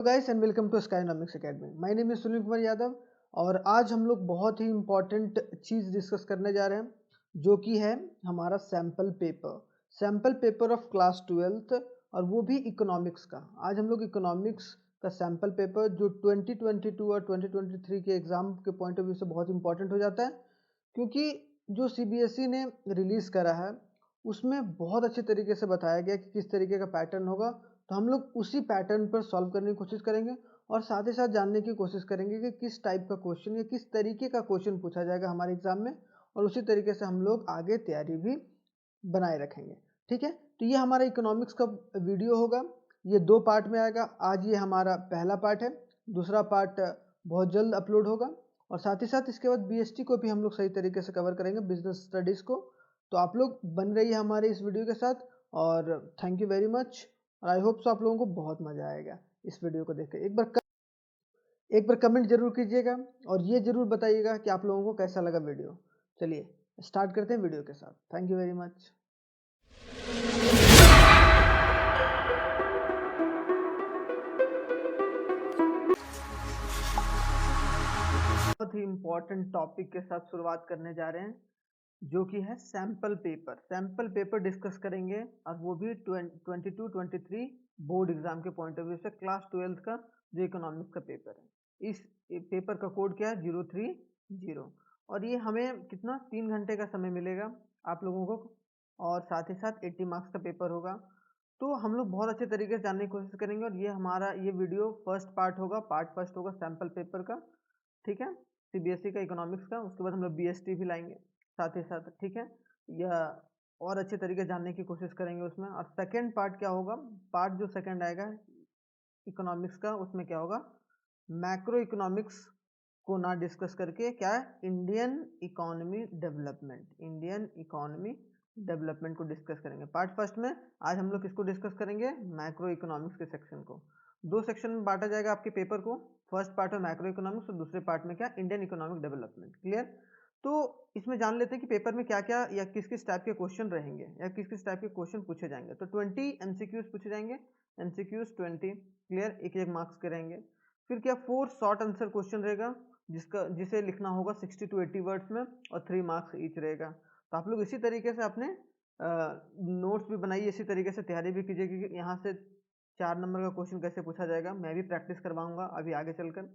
Guys and welcome to skynomics academy. My name is Sunil Kumar Yadav और आज हम लोग बहुत ही इम्पोर्टेंट चीज़ डिस्कस करने जा रहे हैं जो कि है हमारा sample paper of class 12th और वो भी इकोनॉमिक्स का। आज हम लोग इकोनॉमिक्स का सैम्पल पेपर जो 2022 और 2023 के एग्ज़ाम के पॉइंट ऑफ व्यू से बहुत इंपॉर्टेंट हो जाता है, क्योंकि जो सीबीएसई ने रिलीज़ करा है उसमें बहुत अच्छे तरीके से बताया गया कि किस तरीके का पैटर्न होगा। तो हम लोग उसी पैटर्न पर सॉल्व करने की कोशिश करेंगे और साथ ही साथ जानने की कोशिश करेंगे कि किस टाइप का क्वेश्चन या किस तरीके का क्वेश्चन पूछा जाएगा हमारे एग्जाम में, और उसी तरीके से हम लोग आगे तैयारी भी बनाए रखेंगे। ठीक है, तो ये हमारा इकोनॉमिक्स का वीडियो होगा। ये दो पार्ट में आएगा। आज ये हमारा पहला पार्ट है, दूसरा पार्ट बहुत जल्द अपलोड होगा। और साथ ही साथ इसके बाद बीएसटी को भी हम लोग सही तरीके से कवर करेंगे, बिजनेस स्टडीज़ को। तो आप लोग बन रही है हमारे इस वीडियो के साथ और थैंक यू वेरी मच। और आई होप सो आप लोगों को बहुत मज़ा आएगा इस वीडियो को देख के। एक बार कमेंट जरूर कीजिएगा और ये जरूर बताइएगा कि आप लोगों को कैसा लगा वीडियो। चलिए स्टार्ट करते हैं वीडियो के साथ। Thank you very much. बहुत ही इम्पोर्टेंट टॉपिक के साथ शुरुआत करने जा रहे हैं जो कि है सैम्पल पेपर डिस्कस करेंगे, और वो भी 22-23 बोर्ड एग्जाम के पॉइंट ऑफ व्यू से क्लास 12th का जो इकोनॉमिक्स का पेपर है। इस पेपर का कोड क्या है? 030। और ये हमें कितना 3 घंटे का समय मिलेगा आप लोगों को, और साथ ही साथ 80 मार्क्स का पेपर होगा। तो हम लोग बहुत अच्छे तरीके से जानने की कोशिश करेंगे, और ये वीडियो फर्स्ट पार्ट होगा, पार्ट फर्स्ट होगा सैम्पल पेपर का। ठीक है, सीबीएसई का इकोनॉमिक्स का। उसके बाद हम लोग बीएसटी भी लाएंगे साथ ही साथ। ठीक है, यह और अच्छे तरीके से जानने की कोशिश करेंगे उसमें। और सेकंड पार्ट क्या होगा? पार्ट जो सेकंड आएगा इकोनॉमिक्स का, उसमें क्या होगा? मैक्रो इकोनॉमिक्स को ना डिस्कस करके क्या है, इंडियन इकोनॉमी डेवलपमेंट को डिस्कस करेंगे पार्ट फर्स्ट में। आज हम लोग किसको डिस्कस करेंगे? मैक्रो इकोनॉमिक्स के सेक्शन को। दो सेक्शन में बांटा जाएगा आपके पेपर को। फर्स्ट पार्ट में मैक्रो इकोनॉमिक्स और दूसरे पार्ट में क्या, इंडियन इकोनॉमिक डेवलपमेंट। क्लियर? तो इसमें जान लेते हैं कि पेपर में क्या क्या या किस किस टाइप के क्वेश्चन रहेंगे या किस किस टाइप के क्वेश्चन पूछे जाएंगे। तो 20 एमसीक्यूज पूछे जाएंगे, एमसीक्यूज 20। क्लियर? एक एक मार्क्स के रहेंगे। फिर क्या 4 शॉर्ट आंसर क्वेश्चन रहेगा जिसे लिखना होगा 60 to 80 वर्ड्स में, और 3 मार्क्स ईच रहेगा। तो आप लोग इसी तरीके से अपने नोट्स भी बनाइए, इसी तरीके से तैयारी भी कीजिए कि यहाँ से 4 नंबर का क्वेश्चन कैसे पूछा जाएगा। मैं भी प्रैक्टिस करवाऊंगा अभी आगे चलकर।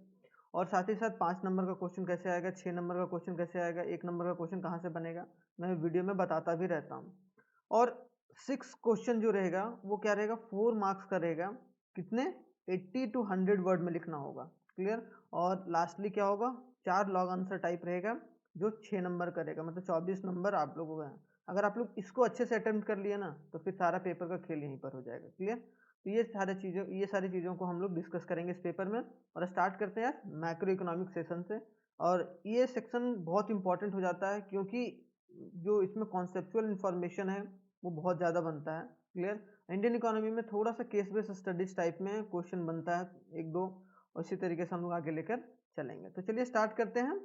और साथ ही साथ 5 नंबर का क्वेश्चन कैसे आएगा, 6 नंबर का क्वेश्चन कैसे आएगा, 1 नंबर का क्वेश्चन कहाँ से बनेगा, मैं वीडियो में बताता भी रहता हूँ। और 6 क्वेश्चन जो रहेगा वो क्या रहेगा, 4 मार्क्स का रहेगा। कितने? 80 to 100 वर्ड में लिखना होगा। क्लियर? और लास्टली क्या होगा, 4 लॉग आंसर टाइप रहेगा जो 6 नंबर का रहेगा, मतलब 24 नंबर आप लोगों का है। अगर आप लोग इसको अच्छे से अटेम्प्ट कर लिए ना, तो फिर सारा पेपर का खेल यहीं पर हो जाएगा। क्लियर? तो ये सारी चीज़ों को हम लोग डिस्कस करेंगे इस पेपर में। और स्टार्ट करते हैं मैक्रो इकोनॉमिक सेशन से। और ये सेक्शन बहुत इंपॉर्टेंट हो जाता है क्योंकि जो इसमें कॉन्सेप्चुअल इंफॉर्मेशन है वो बहुत ज़्यादा बनता है। क्लियर? इंडियन इकोनॉमी में थोड़ा सा केस बेस्ड स्टडीज टाइप में क्वेश्चन बनता है एक दो, और इसी तरीके से हम लोग आगे लेकर चलेंगे। तो चलिए स्टार्ट करते हैं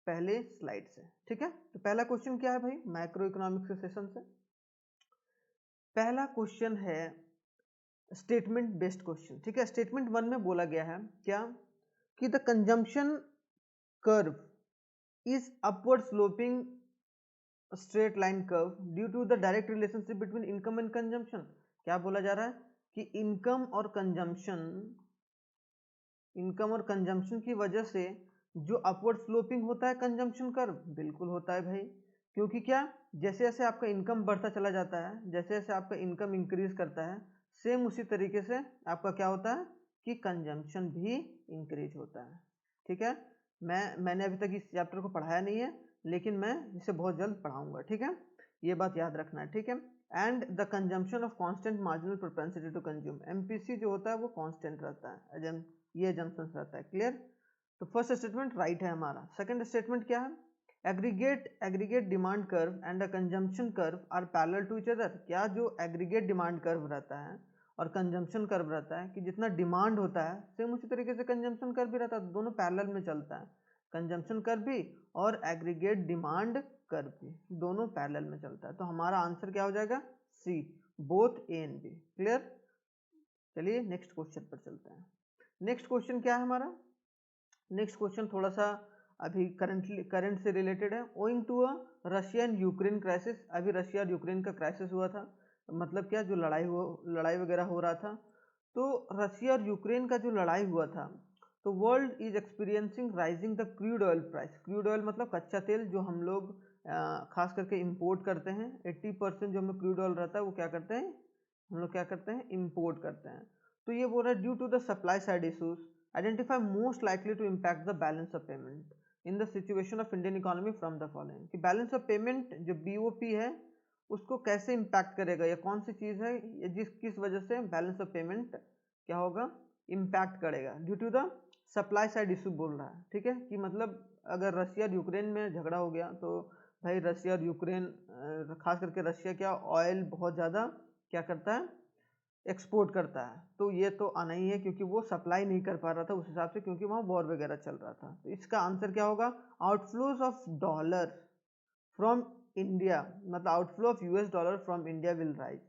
पहले स्लाइड से। ठीक है, तो पहला क्वेश्चन क्या है भाई मैक्रो इकोनॉमिक्स के सेशन से? पहला क्वेश्चन है स्टेटमेंट बेस्ड क्वेश्चन। ठीक है, स्टेटमेंट 1 में बोला गया है क्या, कि the consumption curve is upward sloping straight line curve due to the direct relationship between income and consumption. क्या बोला जा रहा है कि इनकम और कंजम्पशन की वजह से जो अपवर्ड स्लोपिंग होता है कंजम्पशन कर्व, बिल्कुल होता है भाई। क्योंकि क्या, जैसे जैसे आपका इनकम बढ़ता चला जाता है, जैसे जैसे आपका इनकम इंक्रीज करता है, सेम उसी तरीके से आपका क्या होता है कि कंजम्पशन भी इंक्रीज होता है। ठीक है, मैंने अभी तक इस चैप्टर को पढ़ाया नहीं है, लेकिन मैं इसे बहुत जल्द पढ़ाऊंगा। ठीक है, ये बात याद रखना है। ठीक है, and the consumption of constant marginal propensity to consume, MPC जो होता है वो कांस्टेंट रहता है, ये जंक्शन रहता है। क्लियर? तो फर्स्ट स्टेटमेंट राइट है हमारा। सेकंड स्टेटमेंट क्या है, aggregate demand curve and the consumption curve are parallel to each other. क्या जो एग्रीगेट डिमांड कर्व रहता है और कंजम्पशन कर्व रहता है, कि जितना डिमांड होता है सेम उसी तरीके से कंजम्पशन कर्व भी रहता है, दोनों पैरेलल में चलता है। कंजम्पशन कर्व भी और एग्रीगेट डिमांड कर्व भी दोनों पैरेलल में चलता है। तो हमारा आंसर क्या हो जाएगा? C, both A and B. Clear? चलिए नेक्स्ट क्वेश्चन पर चलते हैं। नेक्स्ट क्वेश्चन क्या है हमारा? नेक्स्ट क्वेश्चन थोड़ा सा अभी करंट से रिलेटेड है। Owing to a Russia and Ukraine crisis, अभी रशिया और यूक्रेन का क्राइसिस हुआ था, मतलब क्या, जो लड़ाई वगैरह हो रहा था, तो रशिया और यूक्रेन का जो लड़ाई हुआ था, तो world is experiencing rising the crude oil price. Crude oil मतलब कच्चा तेल जो हम लोग खास करके इंपोर्ट करते हैं। 80% जो हमें क्रूड ऑयल रहता है वो क्या करते हैं, हम लोग क्या करते हैं, इंपोर्ट करते हैं। तो ये बोल रहा है due to the supply side issues identify most likely to impact the balance of payment in the situation of Indian economy from the following. कि बैलेंस ऑफ पेमेंट जो बीओपी है उसको कैसे इम्पैक्ट करेगा, या कौन सी चीज़ है किस वजह से बैलेंस ऑफ पेमेंट क्या होगा, इम्पैक्ट करेगा। Due to the supply side issue बोल रहा है, ठीक है, कि मतलब अगर रशिया और यूक्रेन में झगड़ा हो गया तो भाई रशिया और यूक्रेन, खास करके रशिया क्या ऑयल बहुत ज़्यादा क्या करता है, एक्सपोर्ट करता है, तो ये तो आना ही है क्योंकि वो सप्लाई नहीं कर पा रहा था उस हिसाब से, क्योंकि वहाँ वॉर वगैरह चल रहा था। तो इसका आंसर क्या होगा, outflows of dollar from India, मतलब outflow of US dollar from India will rise.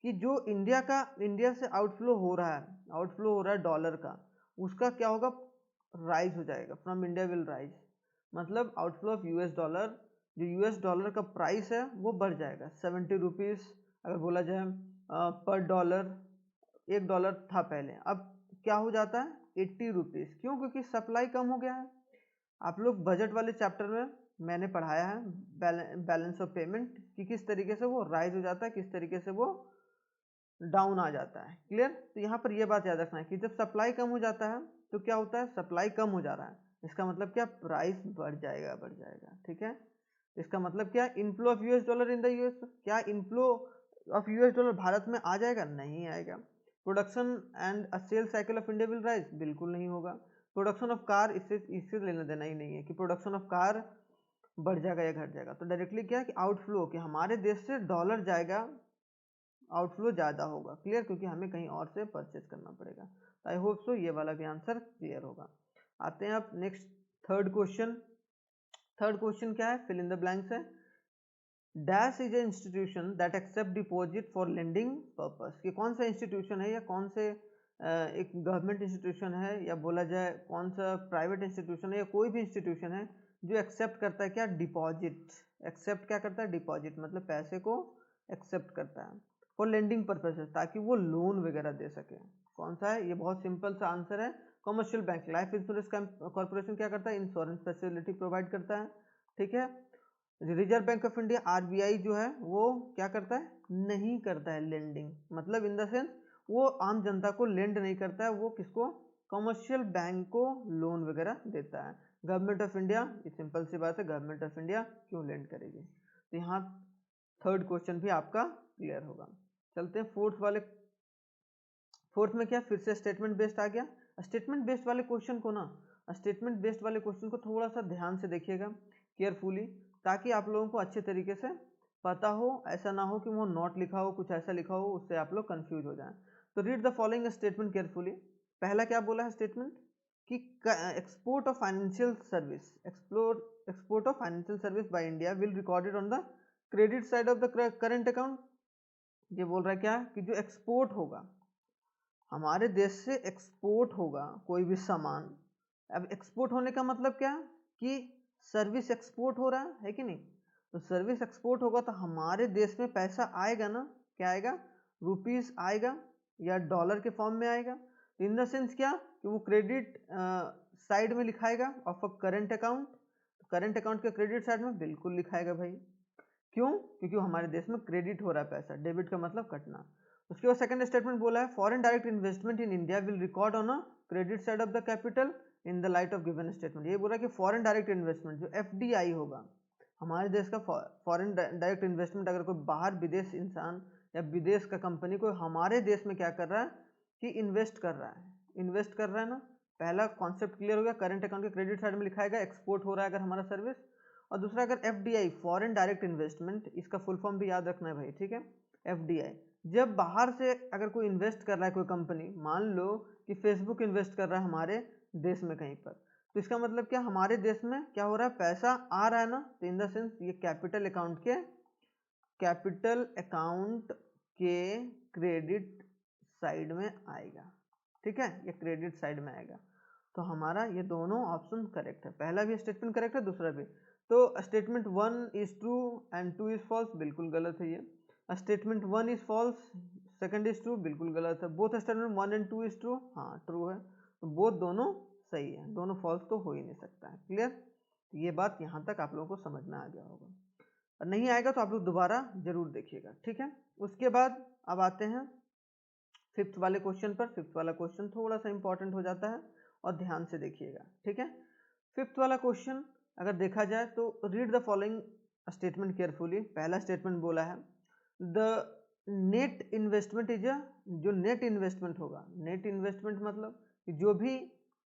कि जो इंडिया से आउटफ्लो हो रहा है डॉलर का, उसका क्या होगा, राइज हो जाएगा। फ्रॉम इंडिया विल राइज मतलब आउटफ्लो ऑफ यूएस डॉलर, जो यूएस डॉलर का प्राइस है वो बढ़ जाएगा। 70 रुपीज़ अगर बोला जाए पर डॉलर, $1 था पहले, अब क्या हो जाता है 80 रुपीज़। क्यों? क्योंकि सप्लाई कम हो गया है। आप लोग बजट वाले चैप्टर में मैंने पढ़ाया है बैलेंस ऑफ पेमेंट कि किस तरीके से वो राइज हो जाता है, किस तरीके से वो डाउन आ जाता है। क्लियर? तो यहाँ पर ये बात याद रखना है कि जब सप्लाई कम हो जाता है तो क्या होता है, सप्लाई कम हो जा रहा है, इसका मतलब क्या, प्राइस बढ़ जाएगा। ठीक है, इसका मतलब क्या, inflow of US dollar in the US, क्या inflow of US dollar Bharat में आ जाएगा? नहीं आएगा। Production and a sale cycle of India will rise, बिल्कुल नहीं होगा। प्रोडक्शन ऑफ कार, इससे लेना देना ही नहीं है कि प्रोडक्शन ऑफ कार बढ़ जाएगा या घट जाएगा। तो डायरेक्टली क्या कि आउटफ्लो, कि हमारे देश से डॉलर जाएगा, आउटफ्लो ज़्यादा होगा। क्लियर? क्योंकि हमें कहीं और से परचेज करना पड़ेगा। तो आई होप सो ये वाला भी आंसर क्लियर होगा। आते हैं आप next third question. Third question क्या है, फिल इन द ब्लैंक्स है। Dash is a institution that accept deposit for lending purpose. ये कौन सा इंस्टीट्यूशन है, या कौन से एक गवर्नमेंट इंस्टीट्यूशन है, या बोला जाए कौन सा प्राइवेट इंस्टीट्यूशन है, या कोई भी इंस्टीट्यूशन है जो एक्सेप्ट करता है क्या, डिपॉजिट। एक्सेप्ट क्या करता है, डिपॉजिट, मतलब पैसे को एक्सेप्ट करता है फॉर लेंडिंग पर्पसेस, ताकि वो लोन वगैरह दे सके। कौन सा है? ये बहुत सिंपल सा आंसर है, commercial bank. Life insurance corporation क्या करता है, इंश्योरेंस फैसिलिटी प्रोवाइड करता है। ठीक है, reserve Bank of India RBI जो है वो क्या करता है, नहीं करता है लेंडिंग, मतलब इन द सेंस वो आम जनता को लेंड नहीं करता है, वो किसको, कमर्शियल बैंक को लोन वगैरह देता है। गवर्नमेंट ऑफ इंडिया, ये सिंपल सी बात है, गवर्नमेंट ऑफ इंडिया क्यों लेंड करेगी। तो यहाँ थर्ड क्वेश्चन भी आपका क्लियर होगा। चलते हैं फोर्थ वाले। फोर्थ में क्या, फिर से स्टेटमेंट बेस्ड आ गया। स्टेटमेंट बेस्ड वाले क्वेश्चन को ना, स्टेटमेंट बेस्ड वाले क्वेश्चन को थोड़ा सा ध्यान से देखिएगा, केयरफुली, ताकि आप लोगों को अच्छे तरीके से पता हो। ऐसा ना हो कि वो नोट लिखा हो, कुछ ऐसा लिखा हो, उससे आप लोग कंफ्यूज हो जाएं। तो read the following statement carefully. पहला क्या बोला है स्टेटमेंट, कि export of financial service, export of financial service by India will recorded on the credit side of the current account. ये बोल रहा है क्या, कि जो एक्सपोर्ट होगा, हमारे देश से एक्सपोर्ट होगा कोई भी सामान। अब एक्सपोर्ट होने का मतलब क्या, कि सर्विस एक्सपोर्ट हो रहा है कि नहीं। तो सर्विस एक्सपोर्ट होगा तो हमारे देश में पैसा आएगा ना, क्या आएगा, रुपीस आएगा, या डॉलर के फॉर्म में आएगा। तो इन द सेंस क्या, कि वो क्रेडिट साइड में लिखाएगा of a current account. Current account के क्रेडिट साइड में बिल्कुल लिखाएगा भाई। क्यों? क्योंकि हमारे देश में क्रेडिट हो रहा है पैसा, डेबिट का मतलब कटना। उसके बाद सेकंड स्टेटमेंट बोला है, foreign direct investment in India will record on a credit side of the capital in the light of given statement. ये बोला कि फॉरेन डायरेक्ट इन्वेस्टमेंट जो एफडीआई होगा, हमारे देश का फॉरेन डायरेक्ट इन्वेस्टमेंट, अगर कोई बाहर विदेश इंसान या विदेश का कंपनी को हमारे देश में क्या कर रहा है, कि इन्वेस्ट कर रहा है ना। पहला कॉन्सेप्ट क्लियर हो गया, करंट अकाउंट के क्रेडिट साइड में लिखाएगा एक्सपोर्ट हो रहा है अगर हमारा सर्विस। और दूसरा अगर एफडीआई, फॉरेन डायरेक्ट इन्वेस्टमेंट, इसका फुल फॉर्म भी याद रखना है भाई, ठीक है। एफडीआई जब बाहर से अगर कोई इन्वेस्ट कर रहा है, कोई कंपनी, मान लो कि फेसबुक इन्वेस्ट कर रहा है हमारे देश में कहीं पर, तो इसका मतलब क्या, हमारे देश में क्या हो रहा है, पैसा आ रहा है ना। तो इन द सेंस ये कैपिटल अकाउंट के क्रेडिट साइड में आएगा, ठीक है, ये क्रेडिट साइड में आएगा। तो हमारा ये दोनों ऑप्शन करेक्ट है, पहला भी स्टेटमेंट करेक्ट है, दूसरा भी। तो statement 1 is true and 2 is false, बिल्कुल गलत है ये। Statement 1 is false, second is true, बिल्कुल गलत है। Both statement 1 and 2 is true, हाँ ट्रू है। तो बोथ दोनों सही है, दोनों फॉल्स तो हो ही नहीं सकता है। क्लियर, ये बात यहाँ तक आप लोगों को समझ में आ गया होगा, और नहीं आएगा तो आप लोग दोबारा जरूर देखिएगा, ठीक है। उसके बाद अब आते हैं फिफ्थ वाले क्वेश्चन पर। फिफ्थ वाला क्वेश्चन थोड़ा सा इंपॉर्टेंट हो जाता है और ध्यान से देखिएगा, ठीक है। फिफ्थ वाला क्वेश्चन अगर देखा जाए तो read the following statement carefully. पहला स्टेटमेंट बोला है the net investment is a, जो नेट इन्वेस्टमेंट होगा, नेट इन्वेस्टमेंट मतलब जो भी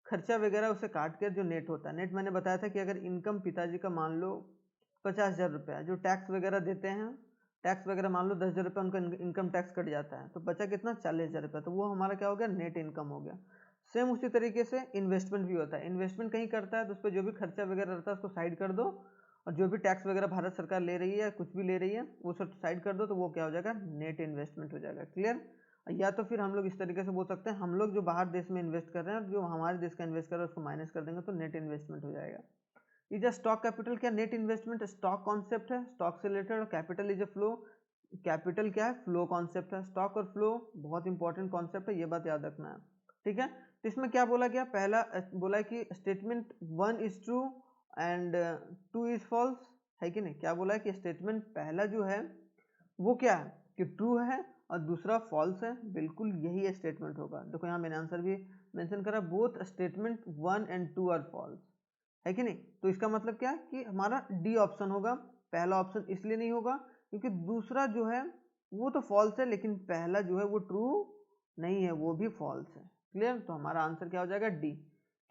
खर्चा वगैरह उसे काट कर जो नेट होता है। नेट मैंने बताया था कि अगर इनकम पिताजी का मान लो 50,000 रुपया, जो टैक्स वगैरह देते हैं, टैक्स वगैरह मान लो 10,000 रुपये उनका इनकम टैक्स कट जाता है, तो बचा कितना 40,000 रुपये, तो वो हमारा क्या हो गया, नेट इनकम हो गया। सेम उसी तरीके से इन्वेस्टमेंट भी होता है। इन्वेस्टमेंट कहीं करता है तो उस पर जो भी खर्चा वगैरह रहता है उसको साइड कर दो, और जो भी टैक्स वगैरह भारत सरकार ले रही है या कुछ भी ले रही है वो सब साइड कर दो, तो वो क्या हो जाएगा, नेट इन्वेस्टमेंट हो जाएगा। क्लियर, या तो फिर हम लोग इस तरीके से बोल सकते हैं, हम लोग जो बाहर देश में इन्वेस्ट कर रहे हैं और जो हमारे देश का इन्वेस्ट कर रहे हैं उसको माइनस कर देंगे तो नेट इन्वेस्टमेंट हो जाएगा। इज अ स्टॉक कैपिटल, क्या नेट इन्वेस्टमेंट स्टॉक कॉन्सेप्ट है, स्टॉक से रिलेटेड, और capital is a flow, capital क्या है, फ्लो कॉन्सेप्ट है। स्टॉक और फ्लो बहुत इंपॉर्टेंट कॉन्सेप्ट है, ये बात याद रखना है, ठीक है। तो इसमें क्या बोला गया, पहला बोला कि statement 1 is true and 2 is false, है कि नहीं। क्या बोला है कि स्टेटमेंट पहला जो है वो क्या है कि ट्रू है और दूसरा फॉल्स है, बिल्कुल यही स्टेटमेंट होगा। देखो यहाँ मैंने आंसर भी मेंशन करा, both statement 1 and 2 are false, है कि नहीं। तो इसका मतलब क्या है कि हमारा डी ऑप्शन होगा। पहला ऑप्शन इसलिए नहीं होगा क्योंकि दूसरा जो है वो तो फॉल्स है, लेकिन पहला जो है वो ट्रू नहीं है, वो भी फॉल्स है। क्लियर, तो हमारा आंसर क्या हो जाएगा, डी,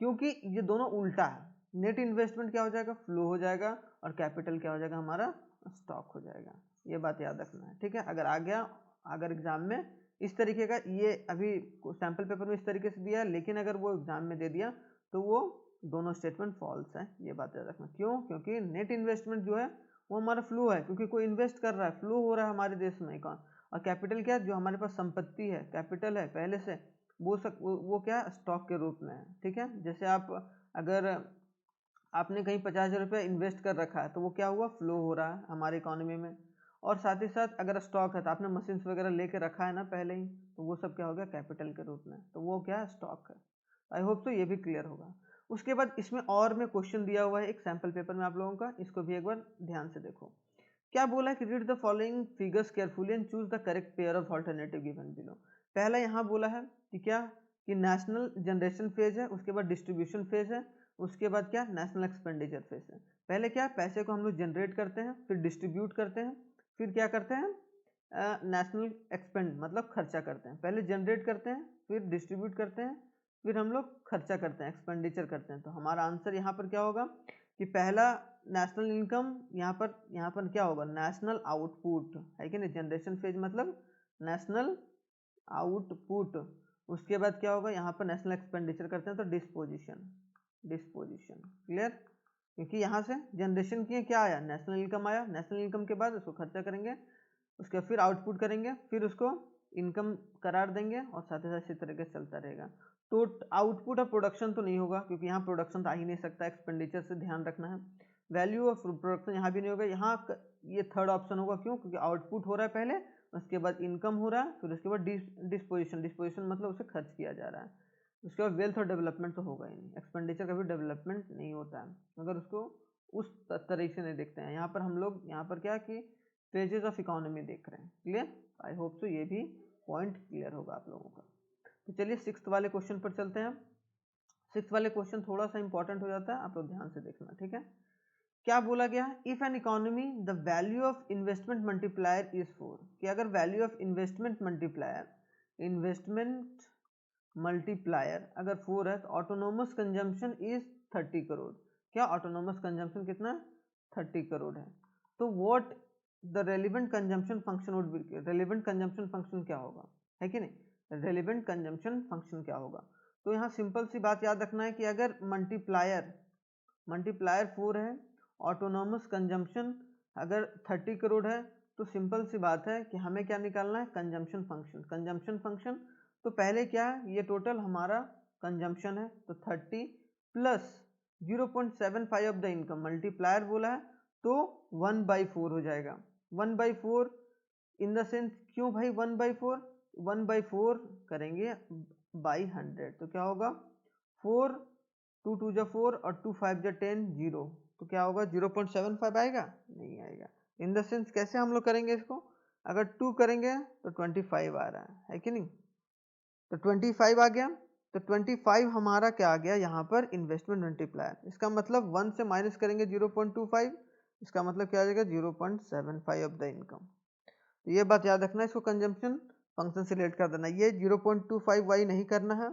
क्योंकि ये दोनों उल्टा है। नेट इन्वेस्टमेंट क्या हो जाएगा, फ्लो हो जाएगा, और कैपिटल क्या हो जाएगा, हमारा स्टॉक हो जाएगा। ये बात याद रखना है, ठीक है। अगर आ गया, अगर एग्जाम में इस तरीके का, ये अभी सैम्पल पेपर में इस तरीके से दिया है, लेकिन अगर वो एग्जाम में दे दिया तो वो दोनों स्टेटमेंट फॉल्स है, ये बात याद रखना। क्यों, क्योंकि नेट इन्वेस्टमेंट जो है वो हमारा फ्लो है, क्योंकि कोई इन्वेस्ट कर रहा है, फ्लो हो रहा है हमारे देश में कौन, और कैपिटल क्या है, जो हमारे पास संपत्ति है, कैपिटल है पहले से, वो क्या स्टॉक के रूप में है, ठीक है। जैसे आप अगर आपने कहीं 50,000 रुपये इन्वेस्ट कर रखा है तो वो क्या हुआ, फ्लो हो रहा है हमारे इकोनॉमी में। और साथ ही साथ अगर स्टॉक है तो आपने मशीन्स वगैरह लेके रखा है ना पहले ही, तो वो सब क्या हो गया, कैपिटल के रूप में, तो वो क्या स्टॉक है। आई होप तो ये भी क्लियर होगा। उसके बाद इसमें और में क्वेश्चन दिया हुआ है एक सैम्पल पेपर में आप लोगों का, इसको भी एक बार ध्यान से देखो। क्या बोला है कि read the following figures carefully and choose the correct pair of alternative given below. पहला यहाँ बोला है कि क्या, कि नेशनल जनरेशन फेज है, उसके बाद डिस्ट्रीब्यूशन फेज है, उसके बाद क्या, नेशनल एक्सपेंडिचर फेज है। पहले क्या, पैसे को हम लोग जनरेट करते हैं, फिर डिस्ट्रीब्यूट करते हैं, फिर क्या करते हैं, नेशनल एक्सपेंड मतलब खर्चा करते हैं। पहले जनरेट करते हैं, फिर डिस्ट्रीब्यूट करते हैं, फिर हम लोग खर्चा करते हैं, एक्सपेंडिचर करते हैं। तो हमारा आंसर यहाँ पर क्या होगा कि पहला नेशनल इनकम, यहाँ पर क्या होगा, नेशनल आउटपुट, है कि नहीं। जनरेशन फेज मतलब नेशनल आउटपुट। उसके बाद क्या होगा, यहाँ पर नेशनल एक्सपेंडिचर करते हैं तो डिस्पोजिशन, डिस्पोजिशन। क्लियर, क्योंकि यहाँ से जनरेशन किए क्या आया, नेशनल इनकम आया, नेशनल इनकम के बाद उसको खर्चा करेंगे, उसके फिर आउटपुट करेंगे, फिर उसको इनकम करार देंगे, और साथ ही साथ इसी तरीके से चलता रहेगा। तो आउटपुट और प्रोडक्शन तो नहीं होगा क्योंकि यहाँ प्रोडक्शन तो आ ही नहीं सकता, एक्सपेंडिचर से ध्यान रखना है। वैल्यू ऑफ प्रोडक्शन यहाँ भी नहीं होगा, यहाँ ये थर्ड ऑप्शन होगा। क्यों, क्योंकि आउटपुट हो रहा है पहले, उसके बाद इनकम हो रहा है, फिर उसके बाद डिस्पोजिशन, डिस्पोजिशन मतलब उसे खर्च किया जा रहा है, उसके बाद वेल्थ और डेवलपमेंट तो होगा ही नहीं। एक्सपेंडिचर का भी डेवलपमेंट नहीं होता है अगर उसको उस तरीके से नहीं देखते हैं। यहाँ पर हम लोग यहाँ पर क्या कि फेजेस ऑफ इकोनॉमी देख रहे हैं। क्लियर, आई होप सो ये भी पॉइंट क्लियर होगा आप लोगों का। तो चलिए सिक्स्थ वाले क्वेश्चन पर चलते हैं। सिक्स्थ वाले क्वेश्चन थोड़ा सा इंपॉर्टेंट हो जाता है, आप लोग ध्यान से देखना, ठीक है। क्या बोला गया, if an economy the value of investment multiplier is 4, कि अगर वैल्यू ऑफ इन्वेस्टमेंट मल्टीप्लायर अगर 4 है तो ऑटोनोमस कंजम्पशन इज 30 करोड़। क्या ऑटोनोमस कंजम्पशन कितना, 30 करोड़ है। तो what the relevant consumption function would be, relevant consumption function क्या होगा, है कि नहीं, रेलिवेंट कंजम्पशन फंक्शन क्या होगा। तो यहाँ सिंपल सी बात याद रखना है कि अगर मल्टीप्लायर 4 है, ऑटोनोमस कंजम्पशन अगर 30 करोड़ है, तो सिंपल सी बात है कि हमें क्या निकालना है, कंजम्पशन फंक्शन। कंजम्पशन फंक्शन तो पहले क्या है, ये टोटल हमारा कंजम्पशन है, तो 30 plus 0.75 of the income, multiplier बोला है तो 1/4 हो जाएगा। 1/4 इन द सेंस, क्यों भाई 1/4? 1/4 करेंगे बाई 100 तो क्या होगा 4, 2 2 जा 4 और 2 5 जा 10, 0, तो क्या होगा 0.75 आएगा? नहीं आएगा। इन द सेंस कैसे हम लोग करेंगे इसको, अगर 2 करेंगे तो 25 आ रहा है कि नहीं, तो 25 आ गया, तो 25 हमारा क्या आ गया यहाँ पर इन्वेस्टमेंट मल्टीप्लायर। इसका मतलब 1 से माइनस करेंगे 0.25, इसका मतलब क्या आ जाएगा 0.75 ऑफ द इनकम। तो ये बात याद रखना, इसको कंजम्पशन फंक्शन से रिलेट कर देना। ये 0.25y नहीं करना है,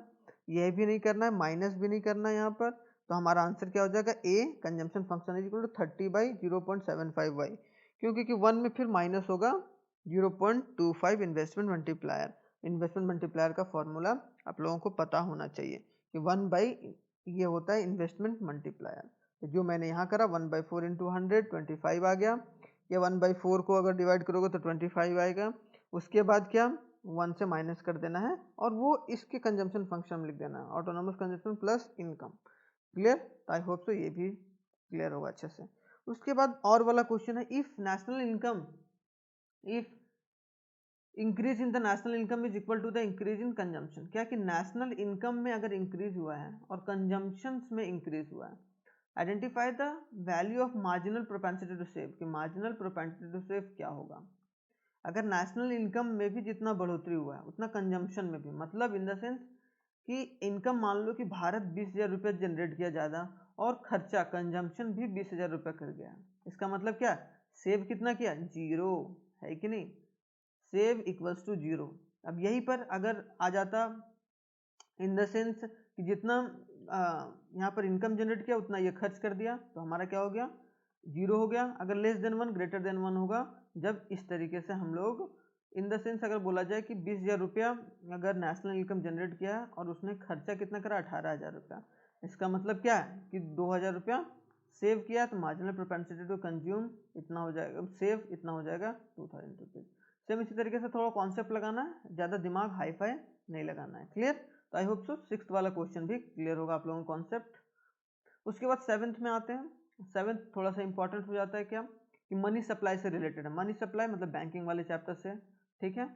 यह भी नहीं करना है, माइनस भी नहीं करना है यहाँ पर। तो हमारा आंसर क्या हो जाएगा, A consumption function is equal to 30/0.75y, क्योंकि 1 में फिर माइनस होगा 0.25 इन्वेस्टमेंट मल्टीप्लायर। इन्वेस्टमेंट मल्टीप्लायर का फॉर्मूला आप लोगों को पता होना चाहिए कि 1 ये होता है इन्वेस्टमेंट मल्टीप्लायर। तो जो मैंने यहाँ करा 1/4 इंटू 100, 25 आ गया। ये 1/4 को अगर डिवाइड करोगे तो 25 आएगा। उसके बाद क्या 1 से माइनस कर देना है और वो इसके कंजम्पशन फंक्शन में लिख देना है, autonomous consumption plus income. Clear? I hope so ये भी क्लियर होगा अच्छे से। उसके बाद और वाला क्वेश्चन है, if national income, if increase in the national income is equal to the increase in consumption. क्या कि नेशनल इनकम में अगर इंक्रीज हुआ है और कंजम्पशन में इंक्रीज हुआ है, identify the value of marginal propensity to save, कि मार्जिनल प्रोपेंसिटी टू सेव क्या होगा अगर नेशनल इनकम में भी जितना बढ़ोतरी हुआ है उतना कंजम्पशन में भी, मतलब इन द सेंस कि इनकम मान लो कि भारत 20,000 रुपये जनरेट किया ज़्यादा और खर्चा कंजम्पशन भी 20,000 रुपये कर गया, इसका मतलब क्या सेव कितना किया, जीरो, है कि नहीं, सेव इक्वल्स टू जीरो। अब यहीं पर अगर आ जाता इन द सेंस कि जितना यहाँ पर इनकम जनरेट किया उतना ये खर्च कर दिया, तो हमारा क्या हो गया, जीरो हो गया। अगर लेस देन 1 ग्रेटर देन 1 होगा, जब इस तरीके से हम लोग इन द सेंस अगर बोला जाए कि 20,000 रुपया अगर नेशनल इनकम जनरेट किया और उसने खर्चा कितना करा 18,000 रुपया, इसका मतलब क्या है कि 2,000 रुपया सेव किया, तो मार्जिनल प्रोपेंसिटी टू कंज्यूम इतना हो जाएगा, सेव इतना हो जाएगा 2,000 रुपीज़। सेम इसी तरीके से थोड़ा कॉन्सेप्ट लगाना है, ज़्यादा दिमाग हाई फाई नहीं लगाना है। क्लियर? तो आई होप सो 6th वाला क्वेश्चन भी क्लियर होगा आप लोगों को कॉन्सेप्ट। उसके बाद 7th में आते हैं। 7th थोड़ा सा इंपॉर्टेंट हो जाता है, क्या कि मनी सप्लाई से रिलेटेड है। मनी सप्लाई मतलब बैंकिंग वाले चैप्टर से, ठीक है,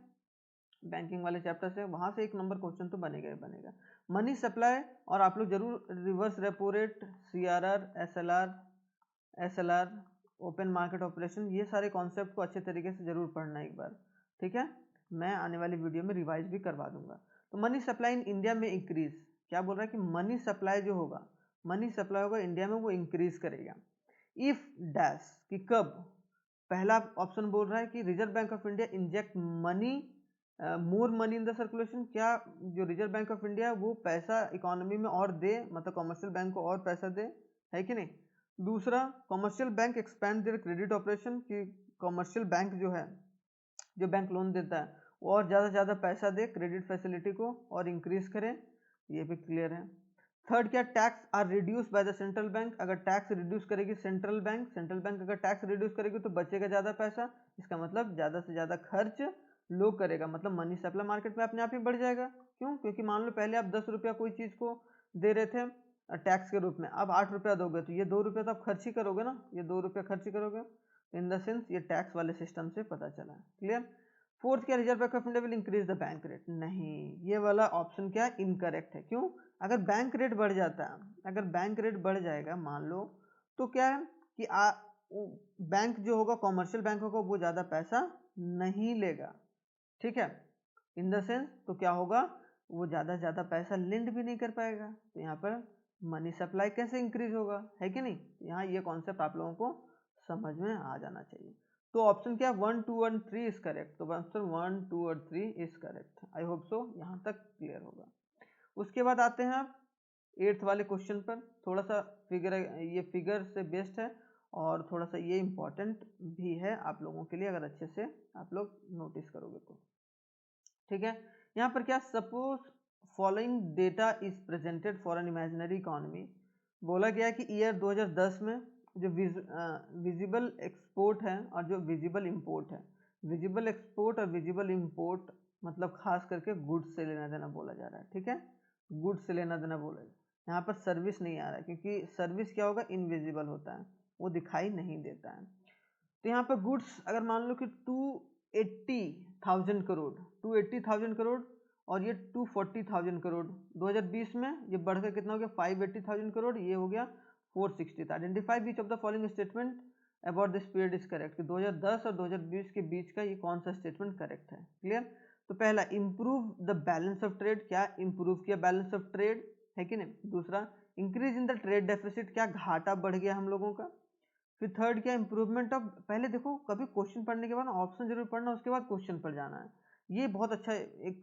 बैंकिंग वाले चैप्टर से, वहाँ से 1 नंबर क्वेश्चन तो बनेगा ही बनेगा। मनी सप्लाई, और आप लोग जरूर reverse repo rate, CRR, SLR, open market operation, ये सारे कॉन्सेप्ट को अच्छे तरीके से जरूर पढ़ना एक बार, ठीक है, मैं आने वाली वीडियो में रिवाइज भी करवा दूंगा। तो मनी सप्लाई इन इंडिया में इंक्रीज, क्या बोल रहा है कि मनी सप्लाई जो होगा, मनी सप्लाई होगा इंडिया में वो इंक्रीज करेगा। इफ डैश, कि कब, पहला ऑप्शन बोल रहा है कि reserve Bank of India inject money, more money in the circulation, क्या जो रिजर्व बैंक ऑफ इंडिया वो पैसा इकोनॉमी में और दे, मतलब कमर्शियल बैंक को और पैसा दे, है कि नहीं। दूसरा, commercial bank expand there credit operation, कि कमर्शियल बैंक जो है, जो बैंक लोन देता है वो और ज़्यादा से ज़्यादा पैसा दे क्रेडिट फैसिलिटी को और इंक्रीज करे, ये भी क्लियर है। थर्ड क्या, tax are reduce by the central bank, अगर टैक्स रिड्यूस करेगी सेंट्रल बैंक अगर टैक्स रिड्यूस करेगी तो बचेगा ज़्यादा पैसा, इसका मतलब ज़्यादा से ज़्यादा खर्च लोग करेगा, मतलब मनी सप्लाई मार्केट में अपने आप ही बढ़ जाएगा। क्यों? क्योंकि मान लो पहले आप 10 रुपया कोई चीज़ को दे रहे थे टैक्स के रूप में, अब 8 रुपया दोगे तो ये 2 रुपया तो आप खर्च ही करोगे ना, ये 2 रुपया खर्च ही करोगे। इन द सेंस ये टैक्स वाले सिस्टम से पता चला। क्लियर? फोर्थ क्या, reserve Bank of India will increase the bank rate, नहीं, ये वाला ऑप्शन क्या इनकरेक्ट है। क्यों? अगर बैंक रेट बढ़ जाता है, अगर बैंक रेट बढ़ जाएगा मान लो, तो क्या है कि बैंक जो होगा, कॉमर्शियल बैंक होगा, वो ज़्यादा पैसा नहीं लेगा, ठीक है, इन द सेंस तो क्या होगा, वो ज़्यादा से ज़्यादा पैसा लेंड भी नहीं कर पाएगा, तो यहाँ पर मनी सप्लाई कैसे इंक्रीज होगा, है कि नहीं। यहाँ ये कॉन्सेप्ट आप लोगों को समझ में आ जाना चाहिए। तो ऑप्शन क्या, 1, 2 और 3 इज करेक्ट, तो आंसर 1, 2 और 3 is correct. I hope so यहाँ तक क्लियर होगा। उसके बाद आते हैं आप 8th वाले क्वेश्चन पर। थोड़ा सा फिगर, ये फिगर से बेस्ड है और थोड़ा सा ये इम्पॉर्टेंट भी है आप लोगों के लिए, अगर अच्छे से आप लोग नोटिस करोगे तो, ठीक है। यहाँ पर क्या, suppose following data is presented for an imaginary economy, बोला गया कि ईयर 2010 में जो विजिबल एक्सपोर्ट है और जो विजिबल इंपोर्ट है, विजिबल एक्सपोर्ट और विजिबल इंपोर्ट मतलब खास करके गुड्स से लेना देना बोला जा रहा है, ठीक है, गुड्स से लेना देना बोला जाए। यहाँ पर सर्विस नहीं आ रहा है क्योंकि सर्विस क्या होगा, इनविजिबल होता है, वो दिखाई नहीं देता है। तो यहाँ पर गुड्स अगर मान लो कि 280,000 करोड़, 280,000 करोड़ और ये 240,000 करोड़, 2020 में ये बढ़कर कितना हो गया 580,000 करोड़, ये हो गया 460। Identify which of the following statement about this period is correct, कि 2010 और 2020 के बीच का ये कौन सा स्टेटमेंट करेक्ट है। क्लियर। तो पहला, improve the balance of trade, क्या इम्प्रूव किया बैलेंस ऑफ ट्रेड, है कि नहीं। दूसरा, increase in the trade deficit, क्या घाटा बढ़ गया हम लोगों का। फिर थर्ड क्या, इंप्रूवमेंट ऑफ, पहले देखो कभी क्वेश्चन पढ़ने के बाद ऑप्शन जरूर पढ़ना, उसके बाद क्वेश्चन पर जाना है। ये बहुत अच्छा एक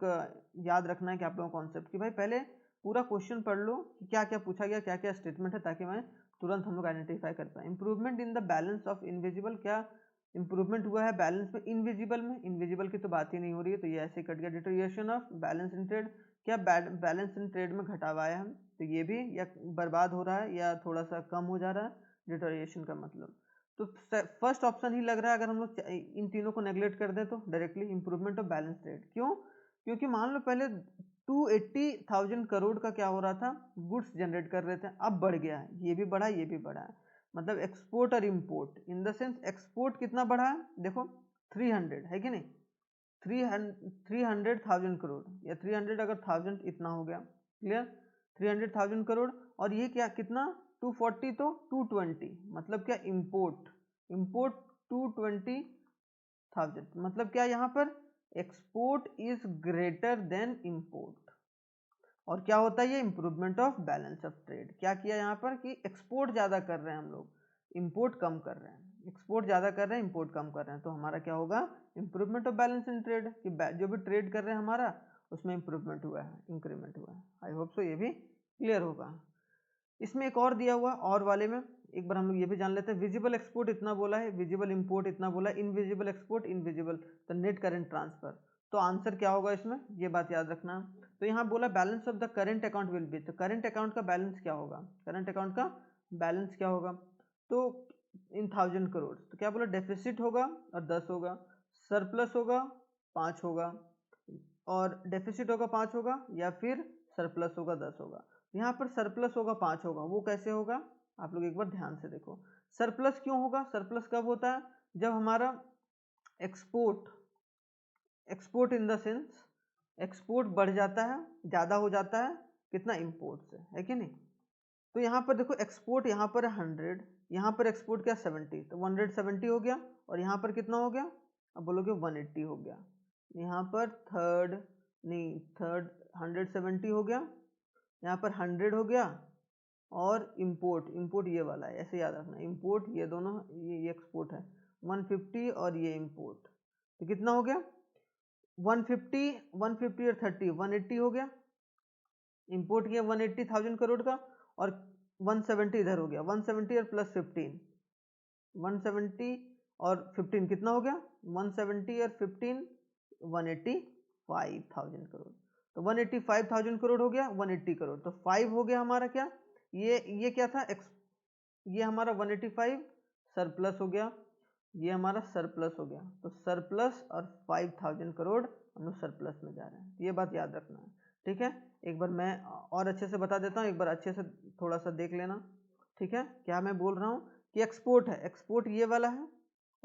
याद रखना है कि आप लोगों को कॉन्सेप्ट, कि भाई पहले पूरा क्वेश्चन पढ़ लो कि क्या क्या पूछा गया, क्या क्या स्टेटमेंट है, ताकि मैं तुरंत हम लोग आइडेंटिफाई कर पाए। Improvement in the balance of invisible, क्या इंप्रूवमेंट हुआ है बैलेंस में इनविजिबल में, इनविजिबल की तो बात ही नहीं हो रही है, तो ये ऐसे कट गया। Deterioration of balance in trade, क्या बैलेंस इन ट्रेड में घटावा आया है, तो ये भी या बर्बाद हो रहा है या थोड़ा सा कम हो जा रहा है, डिटोरिएशन का मतलब। तो फर्स्ट ऑप्शन ही लग रहा है, अगर हम लोग इन तीनों को नेग्लेक्ट कर दें तो directly improvement of balance trade. क्यों, क्योंकि मान लो पहले 280,000 करोड़ का क्या हो रहा था, गुड्स जनरेट कर रहे थे, अब बढ़ गया है, ये भी बढ़ा ये भी बढ़ा है, मतलब एक्सपोर्ट और import, in the sense export कितना बढ़ा है, देखो 300 है कि नहीं, 300,000 करोड़, या 300 अगर 1000 इतना हो गया। क्लियर, 300,000 करोड़, और ये क्या कितना 240, तो 220, मतलब क्या इंपोर्ट, इंपोर्ट 220,000, मतलब क्या यहाँ पर export is greater than import. और क्या होता है ये, improvement of balance of trade. क्या किया यहाँ पर कि एक्सपोर्ट ज़्यादा कर रहे हैं हम लोग, इंपोर्ट कम कर रहे हैं, एक्सपोर्ट ज़्यादा कर रहे हैं, इंपोर्ट कम कर रहे हैं, तो हमारा क्या होगा, improvement of balance in trade, कि जो भी ट्रेड कर रहे हैं हमारा उसमें इंप्रूवमेंट हुआ है, इंक्रीमेंट हुआ है। आई होप सो ये भी क्लियर होगा। इसमें एक और दिया हुआ, और वाले में एक बार हम लोग ये भी जान लेते हैं। विजिबल एक्सपोर्ट इतना बोला है, विजिबल इंपोर्ट इतना बोला है, इनविजिबल एक्सपोर्ट, इनविजिबल, तो नेट करेंट ट्रांसफर, तो आंसर क्या होगा इसमें, ये बात याद रखना। तो यहाँ बोला balance of the current account will be, तो करेंट अकाउंट का बैलेंस क्या होगा, करेंट अकाउंट का बैलेंस क्या होगा, तो इन 1000 करोड़, तो क्या बोला डेफिसिट होगा और 10 होगा, सरप्लस होगा 5 होगा, और डेफिसिट होगा 5 होगा, या फिर सरप्लस होगा 10 होगा। यहाँ पर सरप्लस होगा 5 होगा, वो कैसे होगा, आप लोग एक बार ध्यान से देखो। सरप्लस क्यों होगा, सरप्लस कब होता है, जब हमारा export, export in the sense export बढ़ जाता है, ज़्यादा हो जाता है कितना, इंपोर्ट से, है कि नहीं। तो यहाँ पर देखो एक्सपोर्ट यहाँ पर 100, यहाँ पर एक्सपोर्ट क्या 70, तो 170 हो गया, और यहाँ पर कितना हो गया, अब बोलोगे 180 हो गया। यहाँ पर थर्ड 170 हो गया, यहाँ पर 100 हो गया, और इंपोर्ट, इंपोर्ट ये वाला है, ऐसे याद रखना, इंपोर्ट ये दोनों, ये एक्सपोर्ट है 150, और ये इंपोर्ट, तो कितना हो गया 150, 150 और 30 180 हो गया, इंपोर्ट किया 180,000 करोड़ का, और 170 इधर हो गया, 170 और प्लस 15, 170 और 15 कितना हो गया, 170 और 15 185,000 करोड़, तो 185,000 करोड़ हो गया 180 करोड़, तो 5 हो गया हमारा क्या, ये क्या था ये हमारा 185 सरप्लस हो गया, ये हमारा सरप्लस हो गया, तो सरप्लस और 5,000 करोड़ हम लोग सरप्लस में जा रहे हैं, ये बात याद रखना है, ठीक है। एक बार मैं और अच्छे से बता देता हूँ, एक बार अच्छे से थोड़ा सा देख लेना, ठीक है। क्या मैं बोल रहा हूँ कि एक्सपोर्ट है, एक्सपोर्ट ये वाला है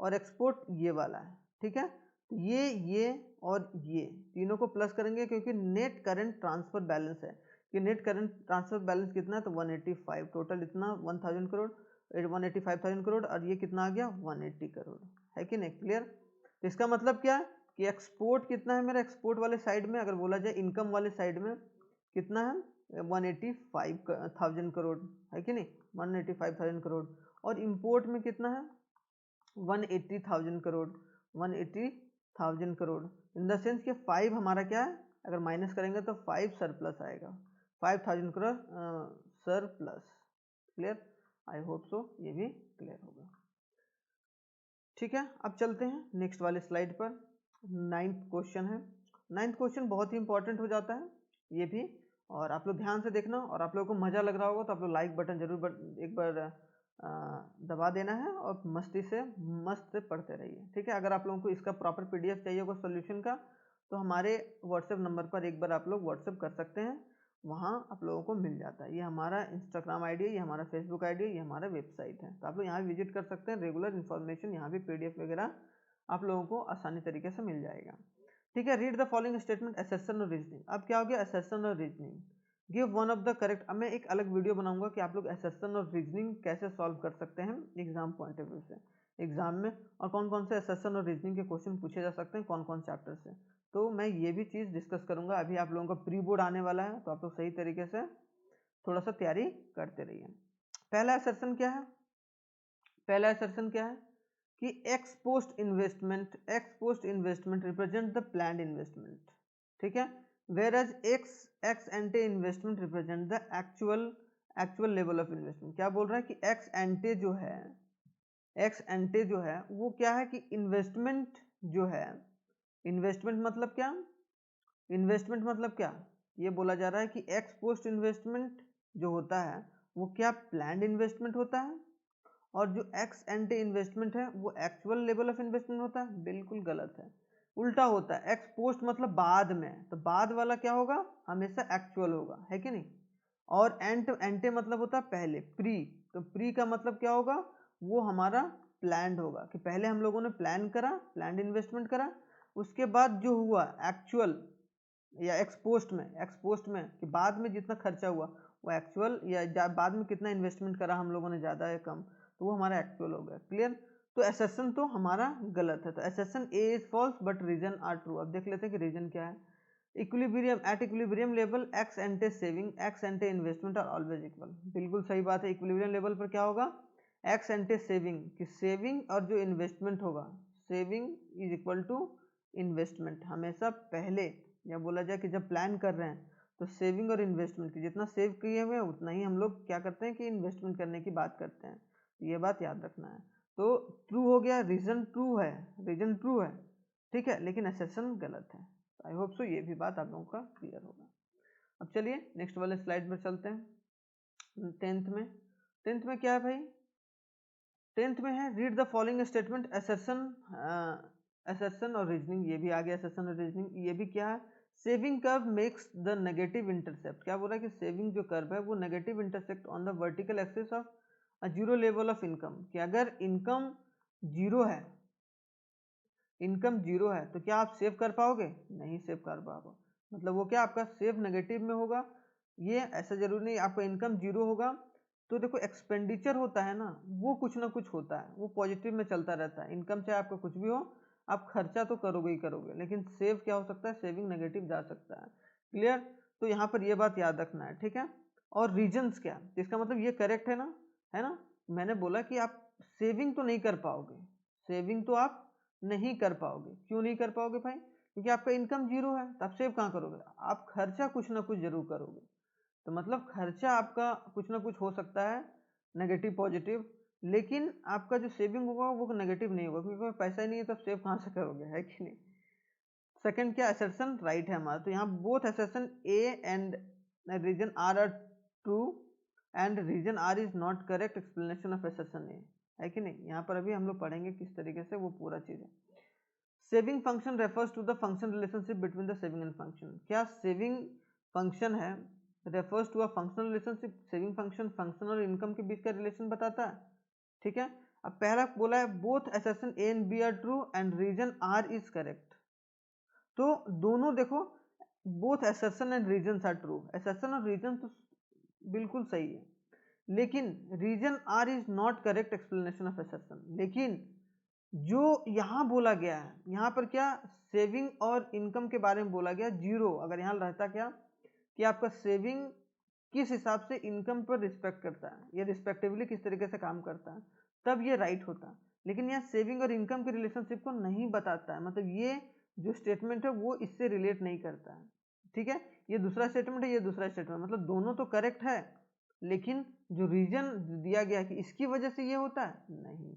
और एक्सपोर्ट ये वाला है, ठीक है। तो ये और ये तीनों को प्लस करेंगे, क्योंकि नेट करंट ट्रांसफर बैलेंस है, कि नेट करंट ट्रांसफर बैलेंस कितना है, तो 185, टोटल इतना 1000 करोड़, 185,000 करोड़, और ये कितना आ गया 180 करोड़, है कि नहीं, क्लियर। तो इसका मतलब क्या है कि एक्सपोर्ट कितना है मेरा, एक्सपोर्ट वाले साइड में अगर बोला जाए, इनकम वाले साइड में कितना है 185,000 करोड़, है कि नहीं, 185,000 करोड़, और इंपोर्ट में कितना है 180,000 crore, 180,000 crore, in the sense कि 5 हमारा क्या है, अगर माइनस करेंगे तो 5 सरप्लस आएगा, 5,000 crore surplus. Clear, I hope so ये भी क्लियर होगा, ठीक है। अब चलते हैं नेक्स्ट वाले स्लाइड पर। 9th क्वेश्चन है, 9th क्वेश्चन बहुत ही इंपॉर्टेंट हो जाता है ये भी, और आप लोग ध्यान से देखना, और आप लोगों को मज़ा लग रहा होगा तो आप लोग लाइक बटन जरूर एक बार दबा देना है, और मस्ती से मस्त से पढ़ते रहिए, ठीक है। अगर आप लोगों को इसका प्रॉपर PDF चाहिए होगा सोल्यूशन का, तो हमारे व्हाट्सएप नंबर पर एक बार आप लोग व्हाट्सएप कर सकते हैं, वहाँ आप लोगों को मिल जाता है। ये हमारा इंस्टाग्राम आईडी है, ये हमारा फेसबुक आईडी है, ये हमारा वेबसाइट है, तो आप लोग यहाँ विजिट कर सकते हैं। रेगुलर इन्फॉर्मेशन यहाँ भी PDF वगैरह आप लोगों को आसानी तरीके से मिल जाएगा। ठीक है, read the following statement assertion और रीजनिंग। अब क्या हो गया, असर्शन और reasoning. Give one of the correct. अब मैं एक अलग वीडियो बनाऊंगा कि आप लोग असर्शन और रीजनिंग कैसे सॉल्व कर सकते हैं एग्जाम पॉइंट ऑफ व्यू से, एग्जाम में, और कौन कौन से असर्शन और रीजनिंग के क्वेश्चन पूछे जा सकते हैं कौन कौन चैप्टर से। तो मैं ये भी चीज़ डिस्कस करूंगा। अभी आप लोगों का प्री बोर्ड आने वाला है, तो आप लोग सही तरीके से थोड़ा सा तैयारी करते रहिए। पहला असर्शन क्या है, पहला असर्शन क्या है कि ex post investment represent the planned investment. ठीक है, where as ex ante investment represent the actual level of investment. क्या बोल रहा है कि एक्स एंटे जो है वो क्या है कि इन्वेस्टमेंट जो है, इन्वेस्टमेंट मतलब क्या, इन्वेस्टमेंट मतलब क्या, ये बोला जा रहा है कि एक्स पोस्ट इन्वेस्टमेंट जो होता है वो क्या प्लान्ड इन्वेस्टमेंट होता है, और जो एक्स एंटे इन्वेस्टमेंट है वो एक्चुअल लेवल ऑफ इन्वेस्टमेंट होता है। बिल्कुल गलत है, उल्टा होता है। एक्स पोस्ट मतलब बाद में, तो बाद वाला क्या होगा, हमेशा एक्चुअल होगा, है कि नहीं। और एंटे मतलब होता है पहले, प्री, तो प्री का मतलब क्या होगा, वो हमारा प्लान्ड होगा, कि पहले हम लोगों ने प्लान करा, प्लान्ड इन्वेस्टमेंट करा, उसके बाद जो हुआ एक्चुअल या एक्सपोस्ट में कि बाद में जितना खर्चा हुआ वो एक्चुअल, या बाद में कितना इन्वेस्टमेंट करा हम लोगों ने, ज़्यादा या कम, तो वो हमारा एक्चुअल हो गया। क्लियर, तो असर्शन तो हमारा गलत है, तो assertion A is false but reason are true. अब देख लेते हैं कि रीजन क्या है। Equilibrium, at equilibrium level ex ante saving, ex ante investment are always equal. बिल्कुल सही बात है, इक्विलिब्रियम लेवल पर क्या होगा, एक्स एंटे सेविंग, कि सेविंग और जो इन्वेस्टमेंट होगा, saving is equal to investment. हमेशा पहले या बोला जाए कि जब प्लान कर रहे हैं तो सेविंग और इन्वेस्टमेंट की, जितना सेव किए हुए हैं उतना ही हम लोग क्या करते हैं कि इन्वेस्टमेंट करने की बात करते हैं, तो ये बात याद रखना है। तो ट्रू हो गया, रीजन ट्रू है, रीजन ट्रू है, ठीक है, लेकिन असर्शन गलत है। आई होप सो ये भी बात आप लोगों का क्लियर होगा। अब चलिए नेक्स्ट वाले स्लाइड पर चलते हैं। टेंथ में क्या है भाई, टेंथ में है read the following statement assertion और रीजनिंग। ये भी आ गया असर्शन और रीजनिंग। ये भी क्या है, saving curve makes the negative intercept. क्या बोल रहा है कि सेविंग जो कर्व है वो negative intercept on the vertical axis of a zero level of income. कि अगर इनकम जीरो है, इनकम जीरो है तो क्या आप सेव कर पाओगे, नहीं सेव कर पाओगे, मतलब वो क्या आपका सेव नेगेटिव में होगा। ये ऐसा जरूरी नहीं आपका इनकम जीरो होगा तो देखो एक्सपेंडिचर होता है ना, वो कुछ ना कुछ होता है, वो पॉजिटिव में चलता रहता है। इनकम चाहे आपका कुछ भी हो, आप खर्चा तो करोगे ही करोगे, लेकिन सेव क्या हो सकता है, सेविंग नेगेटिव जा सकता है। क्लियर, तो यहाँ पर ये बात याद रखना है, ठीक है। और रीजन्स क्या, इसका मतलब ये करेक्ट है ना। मैंने बोला कि आप सेविंग तो नहीं कर पाओगे, सेविंग तो आप नहीं कर पाओगे। क्यों नहीं कर पाओगे भाई, क्योंकि आपका इनकम जीरो है, तो आप सेव कहाँ करोगे, आप खर्चा कुछ ना कुछ जरूर करोगे। तो मतलब खर्चा आपका कुछ ना कुछ हो सकता है नेगेटिव पॉजिटिव, लेकिन आपका जो सेविंग होगा वो नेगेटिव नहीं होगा, क्योंकि पैसा ही नहीं है तो सेव कहाँ से करोगे, है कि नहीं। सेकंड क्या, असर्शन राइट है हमारा, तो यहाँ both assertion A and reason are true and reason R is not correct explanation of assertion A, है कि नहीं। यहाँ पर अभी हम लोग पढ़ेंगे किस तरीके से वो पूरा चीज़ है। Saving function refers to the function relationship between the saving and function. क्या सेविंग फंक्शन है refers to a functional relationship, saving function function और इनकम के बीच का रिलेशन बताता है, ठीक है। अब पहला बोला है both assertion A and B are true and reason R is correct, तो दोनों देखो both assertion and reason are true, assertion और रीजन तो बिल्कुल सही है, लेकिन reason R is not correct explanation of assertion. लेकिन जो यहाँ बोला गया है, यहाँ पर क्या सेविंग और इनकम के बारे में बोला गया जीरो, अगर यहाँ रहता क्या कि आपका सेविंग किस हिसाब से इनकम पर रिस्पेक्ट करता है, ये रिस्पेक्टिवली किस तरीके से काम करता है, तब ये राइट होता। लेकिन यहाँ सेविंग और इनकम के रिलेशनशिप को नहीं बताता है, मतलब ये जो स्टेटमेंट है वो इससे रिलेट नहीं करता है, ठीक है। ये दूसरा स्टेटमेंट है, ये दूसरा स्टेटमेंट, मतलब दोनों तो करेक्ट है, लेकिन जो रीजन दिया गया कि इसकी वजह से ये होता है, नहीं,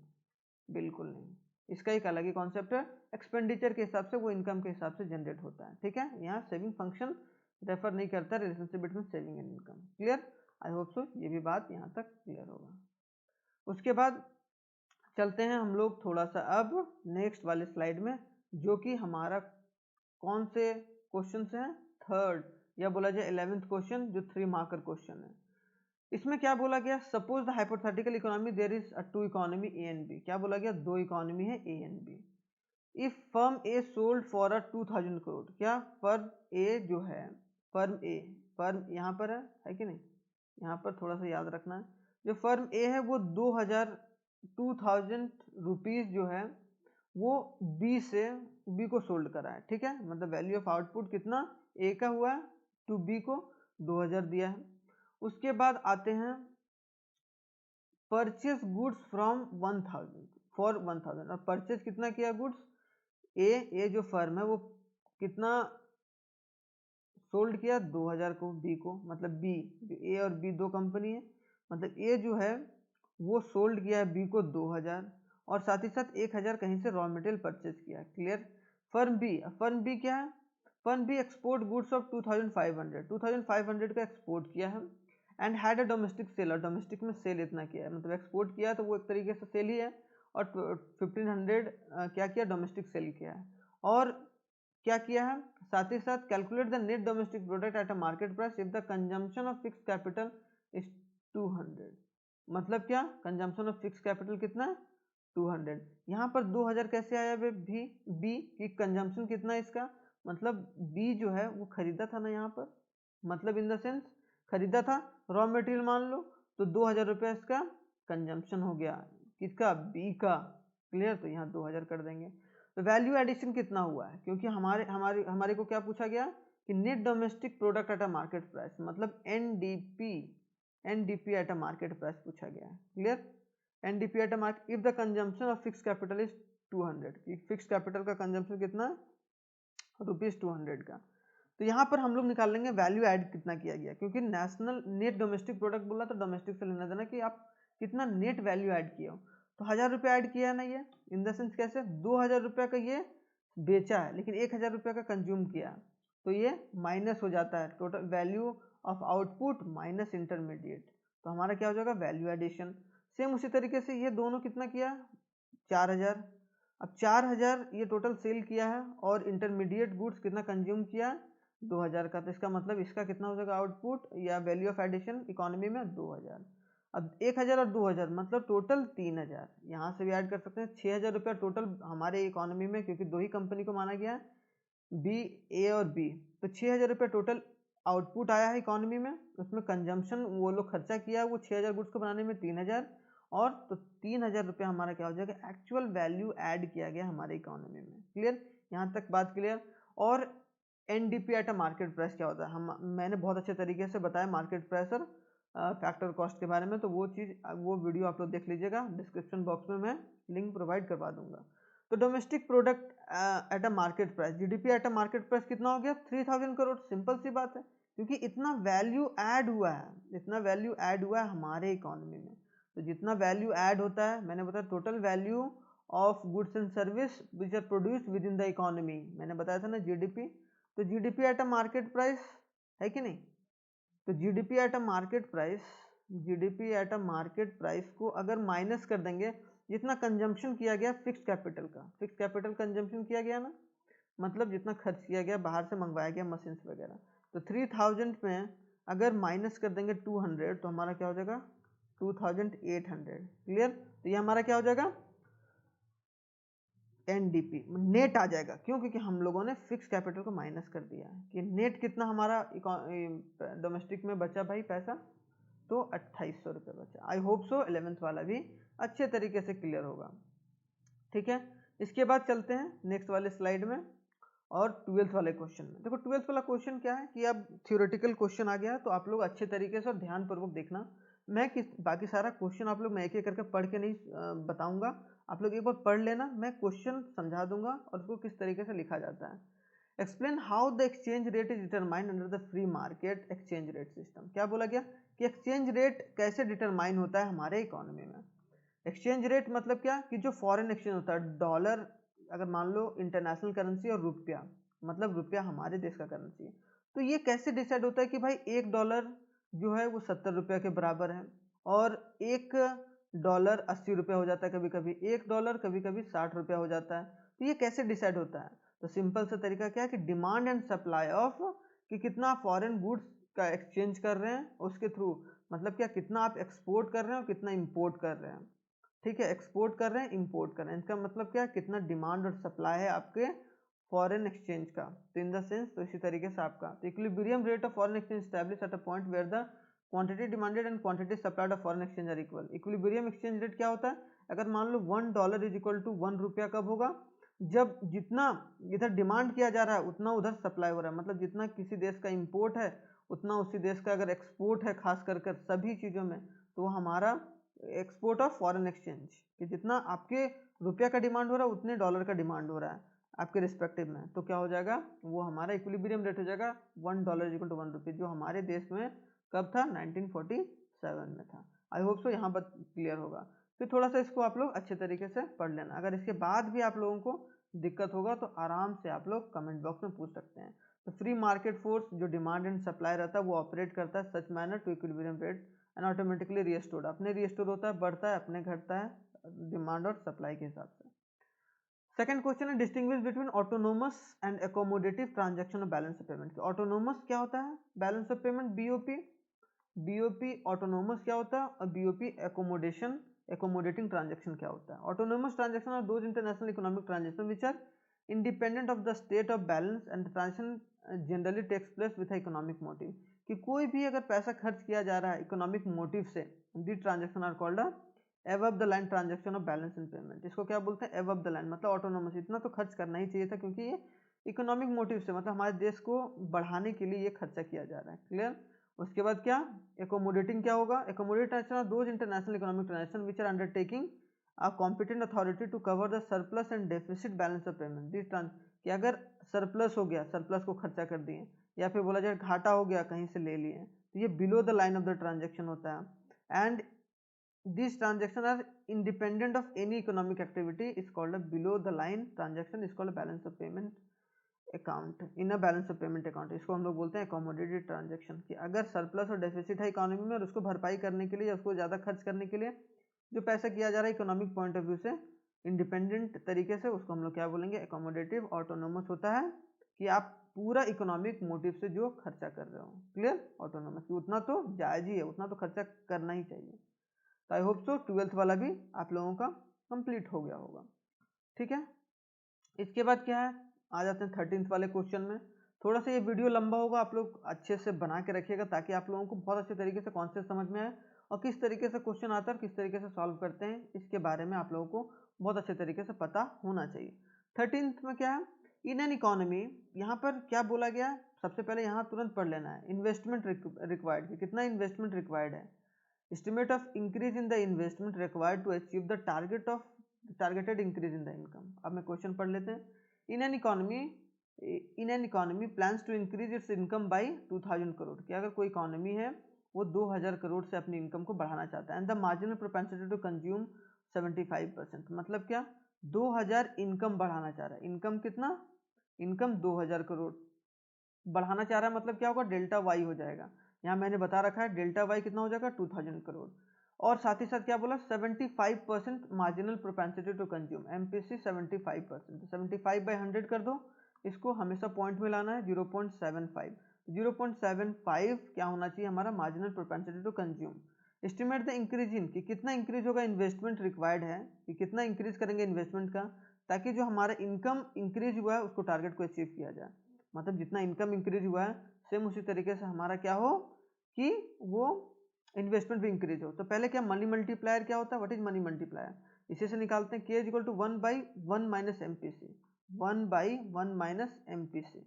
बिल्कुल नहीं। इसका एक अलग ही कॉन्सेप्ट है, एक्सपेंडिचर के हिसाब से वो इनकम के हिसाब से जनरेट होता है, ठीक है। यहाँ सेविंग फंक्शन रेफर नहीं करता relationship between saving and income. Clear, I hope so ये भी बात यहाँ तक क्लियर होगा। उसके बाद चलते हैं हम लोग थोड़ा सा अब नेक्स्ट वाले स्लाइड में, जो कि हमारा कौन से क्वेश्चन से है? थर्ड, या बोला जाए 11th क्वेश्चन जो 3 मार्कर क्वेश्चन है। इसमें क्या बोला गया? Suppose the hypothetical economy there is a 2 economy A and B. क्या बोला गया? 2 इकोनॉमी है A and B. If firm A sold for a 2000 crore, क्या फर्म ए जो है, फर्म यहाँ पर है कि नहीं? यहाँ पर थोड़ा सा याद रखना है, जो फर्म ए है वो 2000 रुपीज जो है वो बी को सोल्ड करा है, ठीक है। मतलब वैल्यू ऑफ आउटपुट कितना ए का हुआ है, टू बी को 2000 दिया है। उसके बाद आते हैं परचेज गुड्स फ्रॉम 1000 फॉर 1000, और परचेज कितना किया गुड्स? ए जो फर्म है वो कितना सोल्ड किया? 2000 को बी को, मतलब बी, ए और बी दो कंपनी है, मतलब ए जो है वो सोल्ड किया है बी को 2000, और साथ ही साथ 1000 कहीं से रॉ मटेरियल परचेज किया है। क्लियर? फर्म बी क्या है? Firm B export goods of 2500 का एक्सपोर्ट किया है, and had a domestic sale, और डोमेस्टिक में सेल इतना किया है, मतलब एक्सपोर्ट किया है तो वो एक तरीके से सेल ही है, और 1500 क्या किया? डोमेस्टिक सेल किया है। और क्या किया है? साथ ही साथ calculate the net domestic product at a market price if the consumption of fix capital is 200। मतलब क्या? कंजम्पशन ऑफ फिक्स कैपिटल कितना है? 200। यहाँ पर 2000 कैसे आया बी की कंजम्पशन कितना है इसका? मतलब बी जो है वो खरीदा था ना यहाँ पर, मतलब इन द सेंस खरीदा था, रॉ मटेरियल मान लो, तो 2000 रुपये इसका कंजम्पशन हो गया, किसका? बी का। क्लियर? तो यहाँ 2000 कर देंगे। तो वैल्यू एडिशन कितना हुआ है? क्योंकि हमारे को क्या पूछा गया कि net domestic product at a market price, मतलब NDP at a market price पूछा गया है। Clear? NDP at a market if the consumption of fix capital is 200, fix capital का कंजम्पशन कितना? ₹200 का। तो यहाँ पर हम लोग निकाल लेंगे वैल्यू ऐड कितना किया गया, क्योंकि नेशनल नेट डोमेस्टिक प्रोडक्ट बोला तो डोमेस्टिक से लेना देना कि आप कितना नेट वैल्यू ऐड किए हो। तो 1000 रुपये ऐड किया है ना, ये इन द सेंस कैसे? 2000 रुपये का ये बेचा है, लेकिन 1000 रुपये का कंज्यूम किया, तो ये माइनस हो जाता है, total value of output minus intermediate, तो हमारा क्या हो जाएगा? Value addition. सेम उसी तरीके से ये दोनों कितना किया? 4000। अब 4000 ये टोटल सेल किया है, और इंटरमीडिएट गुड्स कितना कंज्यूम किया? 2000 का। तो इसका मतलब इसका कितना हो जाएगा आउटपुट या वैल्यू ऑफ एडिशन इकोनॉमी में? 2000। अब 1000 और 2000 मतलब टोटल 3000, यहाँ से भी ऐड कर सकते हैं। 6000 रुपया टोटल हमारे इकोनॉमी में, क्योंकि दो ही कंपनी को माना गया है, बी, ए और बी, तो 6000 रुपया टोटल आउटपुट आया है इकोनॉमी में। उसमें कंजम्पशन वो लोग खर्चा किया है वो 6000 गुड्स को बनाने में 3000, और तो 3000 रुपया हमारा क्या हो जाएगा? एक्चुअल वैल्यू ऐड किया गया हमारे इकोनॉमी में। क्लियर? यहाँ तक बात क्लियर? और NDP at a market price क्या होता है? मैंने बहुत अच्छे तरीके से बताया मार्केट प्राइस और फैक्टर कॉस्ट के बारे में, तो वो वीडियो आप लोग देख लीजिएगा, डिस्क्रिप्शन बॉक्स में मैं लिंक प्रोवाइड करवा दूंगा। तो domestic product at a market price, GDP at a market price कितना हो गया? 3000 करोड़। सिंपल सी बात है, क्योंकि इतना वैल्यू ऐड हुआ है हमारे इकोनॉमी में। तो जितना वैल्यू ऐड होता है, मैंने बताया total value of goods and service which are produced within the economy, मैंने बताया था ना जीडीपी। तो GDP at a market price है कि नहीं? तो GDP at a market price को अगर माइनस कर देंगे जितना कंजम्पशन किया गया फिक्स कैपिटल कंजम्पशन किया गया ना, मतलब जितना खर्च किया गया, बाहर से मंगवाया गया मशीन्स वगैरह, तो 3000 में अगर माइनस कर देंगे 200, तो हमारा क्या हो जाएगा? 2800। क्लियर? तो ये हमारा क्या हो जाएगा? एनडीपी नेट आ जाएगा। क्यों? क्योंकि हम लोगों ने फिक्स कैपिटल को माइनस कर दिया है, कि नेट कितना हमारा डोमेस्टिक में बचा भाई पैसा? तो 2800 रुपये बचा। आई होप सो 11th वाला भी अच्छे तरीके से क्लियर होगा। ठीक है, इसके बाद चलते हैं नेक्स्ट वाले स्लाइड में और 12th वाले क्वेश्चन में। देखो 12th वाला क्वेश्चन क्या है कि अब थ्योरेटिकल क्वेश्चन आ गया, तो आप लोग अच्छे तरीके से और ध्यानपूर्वक देखना। मैं बाकी सारा क्वेश्चन आप लोग मैं एक एक करके पढ़ के नहीं बताऊंगा, आप लोग एक बार पढ़ लेना, मैं क्वेश्चन समझा दूंगा और उसको किस तरीके से लिखा जाता है। Explain how the exchange rate is determined under the free market exchange rate system. क्या बोला गया कि एक्सचेंज रेट कैसे डिटरमाइन होता है हमारे इकोनॉमी में। एक्सचेंज रेट मतलब क्या कि जो फॉरेन एक्सचेंज होता है, डॉलर अगर मान लो इंटरनेशनल करेंसी, और रुपया मतलब रुपया हमारे देश का करेंसी है, तो ये कैसे डिसाइड होता है कि भाई $1 जो है वो 70 रुपये के बराबर है, और $1 80 रुपये हो जाता है, कभी कभी $1 कभी कभी 60 रुपया हो जाता है। तो ये कैसे डिसाइड होता है? तो सिंपल सा तरीका क्या है कि डिमांड एंड सप्लाई ऑफ, कि कितना फॉरेन गुड्स का एक्सचेंज कर रहे हैं उसके थ्रू, मतलब क्या कितना आप एक्सपोर्ट कर रहे हैं और कितना इंपोर्ट कर रहे हैं। ठीक है, एक्सपोर्ट कर रहे हैं, इंपोर्ट कर रहे हैं, इसका मतलब क्या, कितना डिमांड और सप्लाई है आपके फॉरेन एक्सचेंज का। तो इन द सेंस, तो इसी तरीके से आपका, तो equilibrium rate of foreign exchange establish at a point where the quantity demanded and quantity supplied of foreign exchange are equal. Equilibrium exchange rate क्या होता है, अगर मान लो $1 इज इक्वल टू 1 रुपया कब होगा, जब जितना इधर डिमांड किया जा रहा है उतना उधर सप्लाई हो रहा है, मतलब जितना किसी देश का इंपोर्ट है उतना उसी देश का अगर एक्सपोर्ट है, खास कर सभी चीज़ों में, तो हमारा एक्सपोर्ट ऑफ फॉरेन एक्सचेंज, कि जितना आपके रुपया का डिमांड हो रहा है उतने डॉलर का डिमांड हो रहा है आपके रिस्पेक्टिव में, तो क्या हो जाएगा, वो हमारा इक्विलिब्रियम रेट हो जाएगा $1 इक्वल टू 1 रुपये, जो हमारे देश में कब था, 1947 में था। आई होप सो यहाँ पर क्लियर होगा। फिर थोड़ा सा इसको आप लोग अच्छे तरीके से पढ़ लेना, अगर इसके बाद भी आप लोगों को दिक्कत होगा तो आराम से आप लोग कमेंट बॉक्स में पूछ सकते हैं। तो फ्री मार्केट फोर्स जो डिमांड एंड सप्लाई रहता है वो ऑपरेट करता है such manner to equilibrium rate and automatically restored, अपने रीस्टोर होता है, बढ़ता है, अपने घटता है डिमांड और सप्लाई के हिसाब से। सेकंड क्वेश्चन है distinguish between autonomous and accommodative transaction of balance of payment. Autonomous क्या होता है, balance of payment BOP, BOP autonomous क्या होता है, और बीओपी एकोमोडेशन, एकोमोडेटिंग ट्रांजैक्शन क्या होता है। Autonomous transaction are those international economic transaction which are independent of the state of balance and transaction generally takes place with economic motive, कि कोई भी अगर पैसा खर्च किया जा रहा है इकोनॉमिक मोटिव से, the transaction are called above the line transaction of balance and payment. इसको क्या बोलते हैं, एबव द लाइन, मतलब ऑटोनोमस, इतना तो खर्च करना ही चाहिए था क्योंकि ये इकोनॉमिक मोटिव से, मतलब हमारे देश को बढ़ाने के लिए ये खर्चा किया जा रहा है। क्लियर। उसके बाद क्या, एकोमोडेटिंग क्या होगा, accommodate transaction are those international economic transaction which are undertaking a competent authority to cover the surplus and deficit balance of payment. This कि अगर सरप्लस हो गया, सरप्लस को खर्चा कर दिए, या फिर बोला जाए घाटा हो गया कहीं से ले लिए, तो ये below the line of the transaction होता है। And these transactions are independent of any economic activity is called a below the line transaction is called a balance of payment account in a balance of payment account। इसको हम लोग बोलते हैं accommodated transaction, कि अगर surplus और deficit है economy में और उसको भरपाई करने के लिए या उसको ज़्यादा खर्च करने के लिए जो पैसा किया जा रहा है इकोनॉमिक पॉइंट ऑफ व्यू से इंडिपेंडेंट तरीके से, उसको हम लोग क्या बोलेंगे, एकोमोडेटिव। ऑटोनोमस होता है कि आप पूरा इकोनॉमिक मोटिव से जो खर्चा कर रहे हो। क्लियर। ऑटोनोमस कि उतना तो जायज ही है, उतना तो खर्चा करना ही चाहिए। तो आई होप सो 12th वाला भी आप लोगों का कंप्लीट हो गया होगा। ठीक है, इसके बाद क्या है, आ जाते हैं 13th वाले क्वेश्चन में। थोड़ा सा ये वीडियो लंबा होगा, आप लोग अच्छे से बना के रखिएगा ताकि आप लोगों को बहुत अच्छे तरीके से कॉन्सेप्ट समझ में आए और किस तरीके से क्वेश्चन आता है और किस तरीके से सॉल्व करते हैं इसके बारे में आप लोगों को बहुत अच्छे तरीके से पता होना चाहिए। 13th में क्या है, इन एन इकोनॉमी, यहाँ पर क्या बोला गया है, सबसे पहले यहाँ तुरंत पढ़ लेना है, इन्वेस्टमेंट रिक्वायर्ड, कितना इन्वेस्टमेंट रिक्वायर्ड है, estimate of increase in the investment required to achieve the targeted increase in the income। अब मैं क्वेश्चन पढ़ लेते हैं। in an economy plans to increase its income by 2000 crore, कि अगर कोई इकोनॉमी है वो 2000 करोड़ से अपनी इनकम को बढ़ाना चाहता है, and the marginal propensity to consume 75%, मतलब क्या 2000 इनकम बढ़ाना चाह रहा है, इनकम कितना, इनकम 2000 करोड़ बढ़ाना चाह रहा है, मतलब क्या होगा, डेल्टा वाई हो जाएगा। यहाँ मैंने बता रखा है डेल्टा वाई कितना हो जाएगा, 2000 करोड़। और साथ ही साथ क्या बोला, 75% marginal propensity to consume, MPC 75%, 75/100 कर दो, इसको हमेशा पॉइंट में लाना है, 0.75। 0.75 क्या होना चाहिए हमारा, marginal propensity to consume. Estimate the increase in, कि कितना इंक्रीज होगा, इन्वेस्टमेंट रिक्वायर्ड है, कि कितना इंक्रीज करेंगे इन्वेस्टमेंट का, ताकि जो हमारा इनकम इंक्रीज हुआ है उसको टारगेट को अचीव किया जाए। मतलब जितना इनकम इंक्रीज हुआ है सेम उसी तरीके से हमारा क्या हो कि वो इन्वेस्टमेंट भी इंक्रीज हो। तो पहले क्या, मनी मल्टीप्लायर क्या होता है, व्हाट इज मनी मल्टीप्लायर, इसी से निकालते हैं, k is equal to 1/1 minus MPC, 1/1 minus MPC.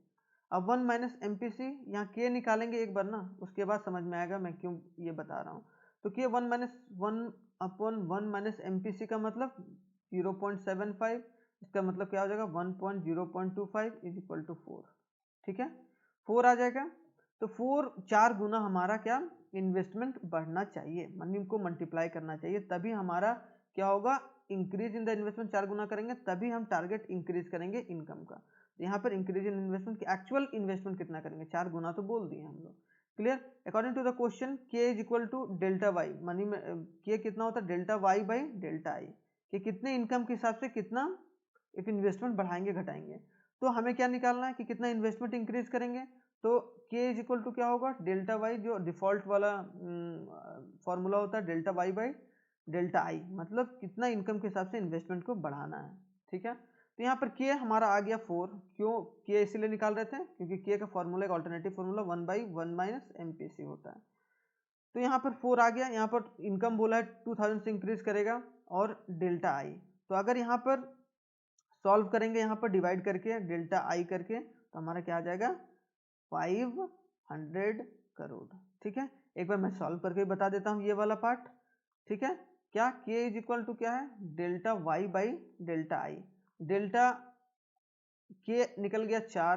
अब 1 माइनस एमपीसी, यहाँ k निकालेंगे एक बार ना, उसके बाद समझ में आएगा मैं क्यों ये बता रहा हूँ। तो k 1/1 माइनस एमपीसी का मतलब 0.75, इसका मतलब क्या हो जाएगा 1.0.25 इज इक्वल टू 4। ठीक है, 4 आ जाएगा। तो 4 गुना हमारा क्या, इन्वेस्टमेंट बढ़ना चाहिए, मनी को मल्टीप्लाई करना चाहिए, तभी हमारा क्या होगा, इंक्रीज इन द इन्वेस्टमेंट 4 गुना करेंगे तभी हम टारगेट इंक्रीज करेंगे इनकम का। तो यहाँ पर इंक्रीज इन इन्वेस्टमेंट की एक्चुअल इन्वेस्टमेंट कितना करेंगे, 4 गुना तो बोल दिए हम लोग। Clear. According to the question k is equal to delta Y, money में k कितना होता है, delta Y by delta I, कि कितने इनकम के हिसाब से कितना इफ इन्वेस्टमेंट बढ़ाएंगे घटाएंगे। तो हमें क्या निकालना है कि कितना इन्वेस्टमेंट इंक्रीज करेंगे, तो K इज इक्वल टू क्या होगा, डेल्टा वाई, जो डिफॉल्ट वाला फॉर्मूला होता है, delta Y by delta I, मतलब कितना इनकम के हिसाब से इन्वेस्टमेंट को बढ़ाना है। ठीक है, तो यहाँ पर K हमारा आ गया 4। क्यों K इसीलिए निकाल रहे थे क्योंकि K का फॉर्मूला एक ऑल्टरनेटिव फॉर्मूला 1/1 माइनस MPC होता है। तो यहाँ पर 4 आ गया, यहाँ पर इनकम बोला है 2000 से इंक्रीज करेगा, और डेल्टा आई, तो अगर यहाँ पर सॉल्व करेंगे, यहाँ पर डिवाइड करके डेल्टा आई करके, तो हमारा क्या आ जाएगा 500 करोड़। ठीक है, एक बार मैं सॉल्व करके बता देता हूँ ये वाला पार्ट। ठीक है, क्या K इज इक्वल टू क्या है, delta Y by delta I, delta K निकल गया 4।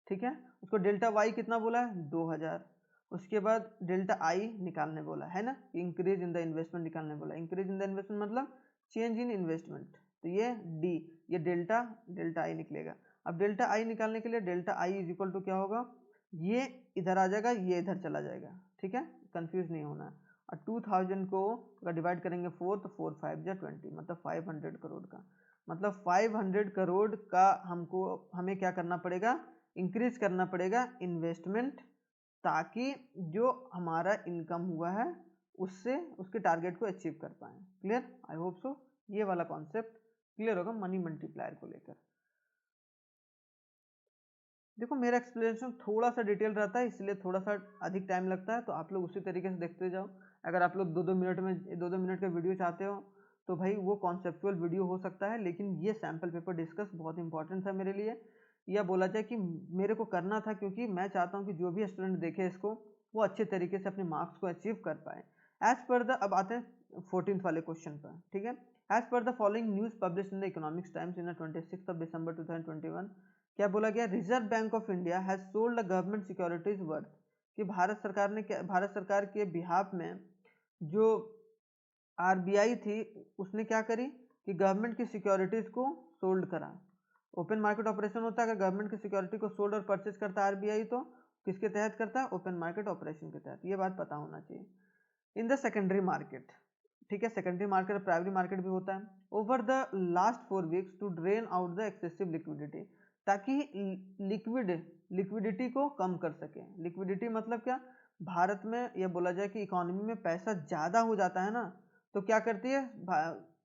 ठीक है, उसको डेल्टा वाई कितना बोला है 2000, उसके बाद डेल्टा आई निकालने बोला है ना, इंक्रीज इन द इन्वेस्टमेंट निकालने बोला, इंक्रीज इन द इन्वेस्टमेंट मतलब चेंज इन इन्वेस्टमेंट, तो ये डी, ये डेल्टा डेल्टा आई निकलेगा। अब डेल्टा आई निकालने के लिए delta I is equal to क्या होगा, ये इधर आ जाएगा, ये इधर चला जाएगा। ठीक है, कंफ्यूज नहीं होना है। और 2000 को अगर डिवाइड करेंगे 4, तो 4 5 जा 20, मतलब 500 करोड़ का, मतलब 500 करोड़ का हमें क्या करना पड़ेगा, इंक्रीज करना पड़ेगा इन्वेस्टमेंट, ताकि जो हमारा इनकम हुआ है उससे उसके टारगेट को अचीव कर पाए। क्लियर, आई होप सो ये वाला कॉन्सेप्ट क्लियर होगा मनी मल्टीप्लायर को लेकर। देखो मेरा एक्सप्लेनेशन थोड़ा सा डिटेल रहता है, इसलिए थोड़ा सा अधिक टाइम लगता है, तो आप लोग उसी तरीके से देखते जाओ। अगर आप लोग 2-2 मिनट में 2-2 मिनट का वीडियो चाहते हो तो भाई वो कॉन्सेप्चुअल वीडियो हो सकता है, लेकिन ये सैम्पल पेपर डिस्कस बहुत इंपॉर्टेंट था मेरे लिए। यह बोला जाए कि मेरे को करना था, क्योंकि मैं चाहता हूँ कि जो भी स्टूडेंट देखे इसको वो अच्छे तरीके से अपने मार्क्स को अचीव कर पाए। एज पर द, अब आते हैं 14th वाले क्वेश्चन पर। ठीक है, as per the following news publish in the Economics Times in 26 December 2021, क्या बोला गया, Reserve Bank of India has sold the government securities worth, कि भारत सरकार के बिहाफ में जो आरबीआई थी उसने क्या करी कि गवर्नमेंट की सिक्योरिटीज को सोल्ड करा। ओपन मार्केट ऑपरेशन होता है, अगर गवर्नमेंट की सिक्योरिटी को सोल्ड और परचेज करता है आरबीआई, तो किसके तहत करता है, ओपन मार्केट ऑपरेशन के तहत, ये बात पता होना चाहिए। इन द सेकेंडरी मार्केट, ठीक है, सेकेंडरी मार्केट और प्राइमरी मार्केट भी होता है, over the last 4 weeks to drain out the excessive liquidity, ताकि लिक्विडिटी को कम कर सके। लिक्विडिटी मतलब क्या, भारत में यह बोला जाए कि इकोनॉमी में पैसा ज़्यादा हो जाता है ना, तो क्या करती है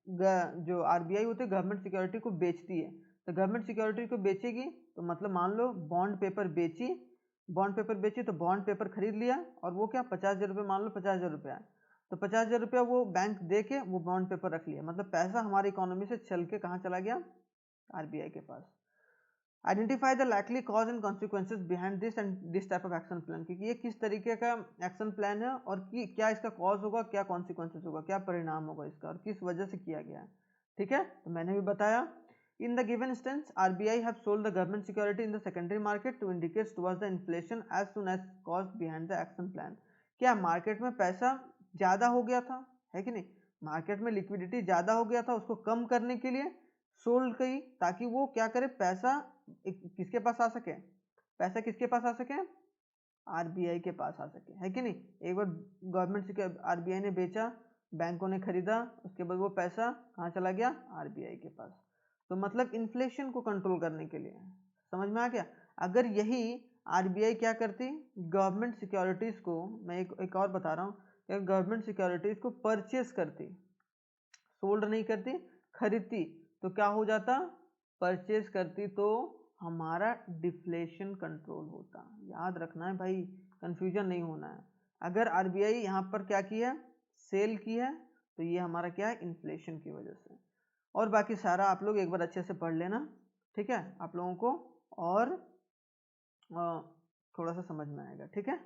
जो आरबीआई होती है गवर्नमेंट सिक्योरिटी को बेचती है। तो गवर्नमेंट सिक्योरिटी को बेचेगी तो मतलब मान लो बॉन्ड पेपर बेची तो बॉन्ड पेपर खरीद लिया, और वो क्या 50,000 रुपये, मान लो 50,000 रुपया, तो 50,000 रुपया वो बैंक दे के वो बॉन्ड पेपर रख लिया, मतलब पैसा हमारी इकोनॉमी से चल के कहाँ चला गया, आरबीआई के पास। Identify the likely cause and consequences behind this and this type of action plan, क्योंकि ये किस तरीके का एक्शन प्लान है और क्या इसका कॉज होगा, क्या कॉन्सिक्वेंसेज होगा, क्या परिणाम होगा इसका, और किस वजह से किया गया है। ठीक है, तो मैंने भी बताया, in the given instance RBI have sold the government security in the secondary market to indicate towards the inflation as soon as cause behind the action plan. क्या मार्केट में पैसा ज़्यादा हो गया था, है कि नहीं, मार्केट में लिक्विडिटी ज़्यादा हो गया था, उसको कम करने के लिए सोल्ड की, ताकि वो क्या करे, पैसा किसके पास आ सके, पैसा किसके पास आ सके, आरबीआई के पास आ सके, है कि नहीं। एक बार गवर्नमेंट से आरबीआई ने बेचा, बैंकों ने खरीदा, उसके बाद वो पैसा कहाँ चला गया, आरबीआई के पास। तो मतलब इन्फ्लेशन को कंट्रोल करने के लिए, समझ में आ गया। अगर यही आरबीआई क्या करती, गवर्नमेंट सिक्योरिटीज को, मैं एक और बता रहा हूँ, अगर गवर्नमेंट सिक्योरिटीज को परचेज करती, सोल्ड नहीं करती, खरीदती, तो क्या हो जाता, परचेज करती तो हमारा डिफ्लेशन कंट्रोल होता। याद रखना है भाई, कंफ्यूजन नहीं होना है। अगर आरबीआई यहाँ पर क्या की है, सेल की है, तो ये हमारा क्या है, इन्फ्लेशन की वजह से। और बाकी सारा आप लोग एक बार अच्छे से पढ़ लेना, ठीक है, आप लोगों को और थोड़ा सा समझ में आएगा। ठीक है,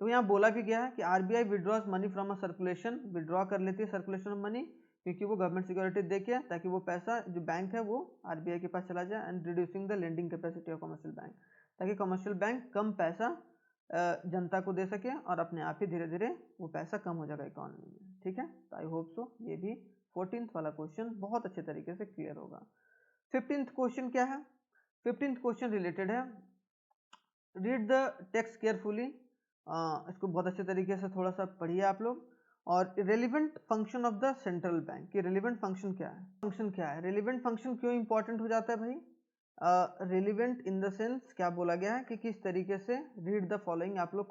तो यहाँ बोला भी गया है कि RBI withdraws money from a circulation, withdraw कर लेती है सर्कुलेशन ऑफ मनी, क्योंकि वो गवर्नमेंट सिक्योरिटी दे के, ताकि वो पैसा जो बैंक है वो आरबीआई के पास चला जाए, and reducing the lending capacity of commercial bank, ताकि कमर्शियल बैंक कम पैसा जनता को दे सके, और अपने आप ही धीरे धीरे वो पैसा कम हो जाएगा इकोनॉमी में। ठीक है, तो आई होप सो ये भी 14th वाला क्वेश्चन बहुत अच्छे तरीके से क्लियर होगा। 15th क्वेश्चन क्या है, 15th क्वेश्चन रिलेटेड है, रीड द टेक्स्ट केयरफुली, इसको बहुत अच्छे तरीके से थोड़ा सा पढ़िए आप लोग। और relevant function of the central bank, कि रेलिवेंट फंक्शन क्या है, रेलिवेंट फंक्शन क्यों इंपॉर्टेंट हो जाता है भाई, रिलीवेंट इन द सेंस क्या बोला गया है कि किस तरीके से, रीड द फॉलोइंग, आप लोग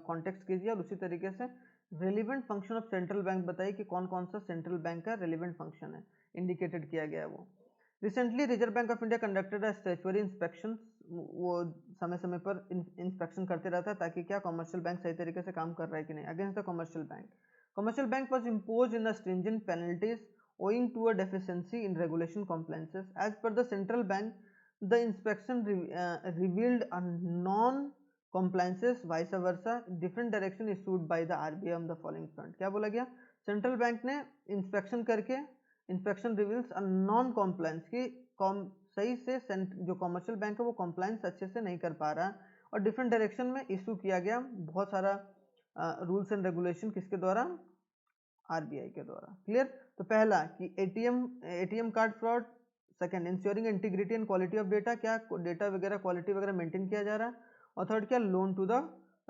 कॉन्टेक्स्ट कीजिए और उसी तरीके से relevant function of central bank बताइए कि कौन कौन सा सेंट्रल बैंक का रिलीवेंट फंक्शन है, इंडिकेटेड किया गया है वो। Recently reserve Bank of India conducted a statutory inspection, वो समय समय पर इंस्पेक्शन करते रहता है ताकि क्या कमर्शियल बैंक सही तरीके से काम कर रहा है कि नहीं, against the commercial bank. Commercial bank was impose in stringent penalties owing to a deficiency in regulation compliances. As per the central bank, the inspection revealed a non-compliances, vice versa, different direction issued by the RBI on the following front. क्या बोला गया, central bank ने inspection करके inspection reveals a non compliance की सही से जो commercial bank है वो कॉम्प्लायंस अच्छे से नहीं कर पा रहा और डिफरेंट डायरेक्शन में इशू किया गया बहुत सारा रूल्स एंड रेगुलेशन, किसके द्वारा, आरबीआई के द्वारा। क्लियर। तो पहला कि ATM card fraud, second ensuring integrity and quality of data, क्या डेटा वगैरह क्वालिटी वगैरह मेंटेन किया जा रहा है, और थर्ड क्या, loan to the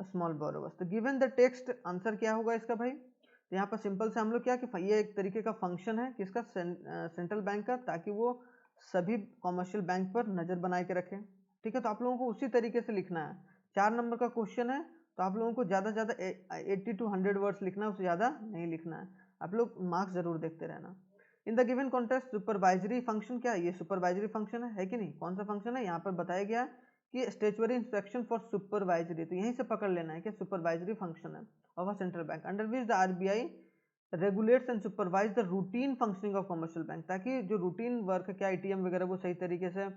small borrowers. तो गिवन द टेक्स्ट आंसर क्या होगा इसका भाई, तो यहाँ पर सिंपल से हम लोग क्या कि ये एक तरीके का फंक्शन है किसका, सेंट्रल बैंक का, ताकि वो सभी कॉमर्शियल बैंक पर नजर बनाए के रखें। ठीक है, तो आप लोगों को उसी तरीके से लिखना है। 4 नंबर का क्वेश्चन है तो आप लोगों को ज़्यादा ज़्यादा 80 to 100 वर्ड्स लिखना है, उससे ज़्यादा नहीं लिखना है। आप लोग मार्क्स जरूर देखते रहना। इन the given context supervisory function, क्या ये सुपरवाइजरी फंक्शन है कि नहीं, कौन सा फंक्शन है, यहाँ पर बताया गया है कि स्टैट्यूटरी इंस्पेक्शन फॉर सुपरवाइजरी, तो यहीं से पकड़ लेना है कि सुपरवाइजरी फंक्शन है of a central bank under which the RBI regulates and supervise the routine functioning of commercial bank, ताकि जो रूटीन वर्क है क्या एटीएम वगैरह वो सही तरीके से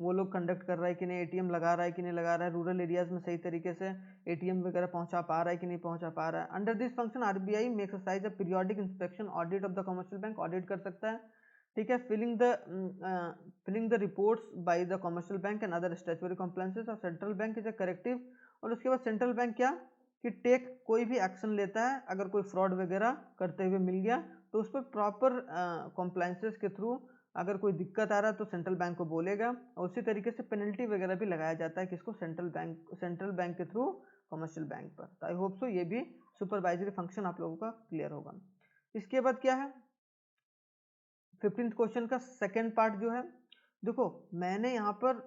वो लोग कंडक्ट कर रहा है कि नहीं, एटीएम लगा रहा है कि नहीं लगा रहा है, रूरल एरियाज में सही तरीके से एटीएम वगैरह पहुंचा पा रहा है कि नहीं पहुंचा पा रहा है। Under this function RBI makes exercise a periodic inspection audit of the commercial bank, audit कर सकता है। ठीक है, filling the reports by the commercial bank and other statutory compliances of central bank is a corrective, और उसके बाद central bank क्या कि टेक कोई भी एक्शन लेता है, अगर कोई फ्रॉड वगैरह करते हुए मिल गया तो उस पर प्रॉपर कॉम्प्लायंसेस के थ्रू अगर कोई दिक्कत आ रहा है तो सेंट्रल बैंक को बोलेगा, और उसी तरीके से पेनल्टी वगैरह भी लगाया जाता है किसको, सेंट्रल बैंक के थ्रू कमर्शियल बैंक पर। तो आई होप सो ये भी सुपरवाइजरी फंक्शन आप लोगों का क्लियर होगा। इसके बाद क्या है, 15th क्वेश्चन का सेकेंड पार्ट जो है, देखो मैंने यहाँ पर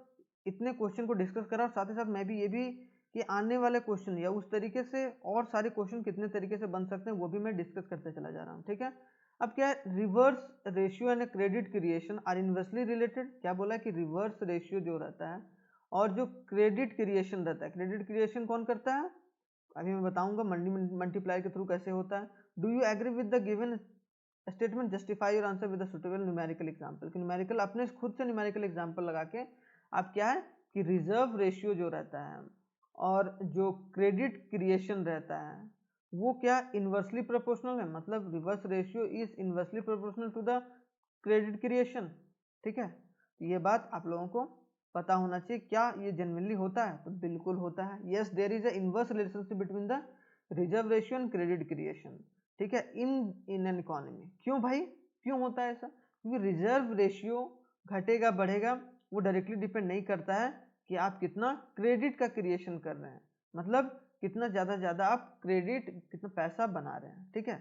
इतने क्वेश्चन को डिस्कस करा, साथ ही साथ मैं भी ये भी कि आने वाले क्वेश्चन या उस तरीके से और सारे क्वेश्चन कितने तरीके से बन सकते हैं वो भी मैं डिस्कस करते चला जा रहा हूँ। ठीक है, अब क्या है, reverse ratio and credit creation are inversely related, क्या बोला है कि रिवर्स रेशियो जो रहता है और जो क्रेडिट क्रिएशन रहता है, क्रेडिट क्रिएशन कौन करता है, अभी मैं बताऊंगा मल्टीप्लाई के थ्रू कैसे होता है। Do you agree with the given statement, justify your answer with suitable numerical example, कि न्यूमेरिकल अपने खुद से न्यूमेरिकल एग्जांपल लगा के आप क्या है कि रिजर्व रेशियो जो रहता है और जो क्रेडिट क्रिएशन रहता है वो क्या इन्वर्सली प्रोपोर्शनल है, मतलब reverse ratio is inversely proportional to the credit creation. ठीक है, तो ये बात आप लोगों को पता होना चाहिए, क्या ये जनरली होता है, तो बिल्कुल होता है। Yes, there is a inverse relationship between the reserve ratio and credit creation. ठीक है, इन एन इकोनॉमी, क्यों भाई, क्यों होता है ऐसा, क्योंकि रिजर्व रेशियो घटेगा बढ़ेगा वो डायरेक्टली डिपेंड नहीं करता है कि आप कितना क्रेडिट का क्रिएशन कर रहे हैं, मतलब कितना ज्यादा आप क्रेडिट कितना पैसा बना रहे हैं। ठीक है,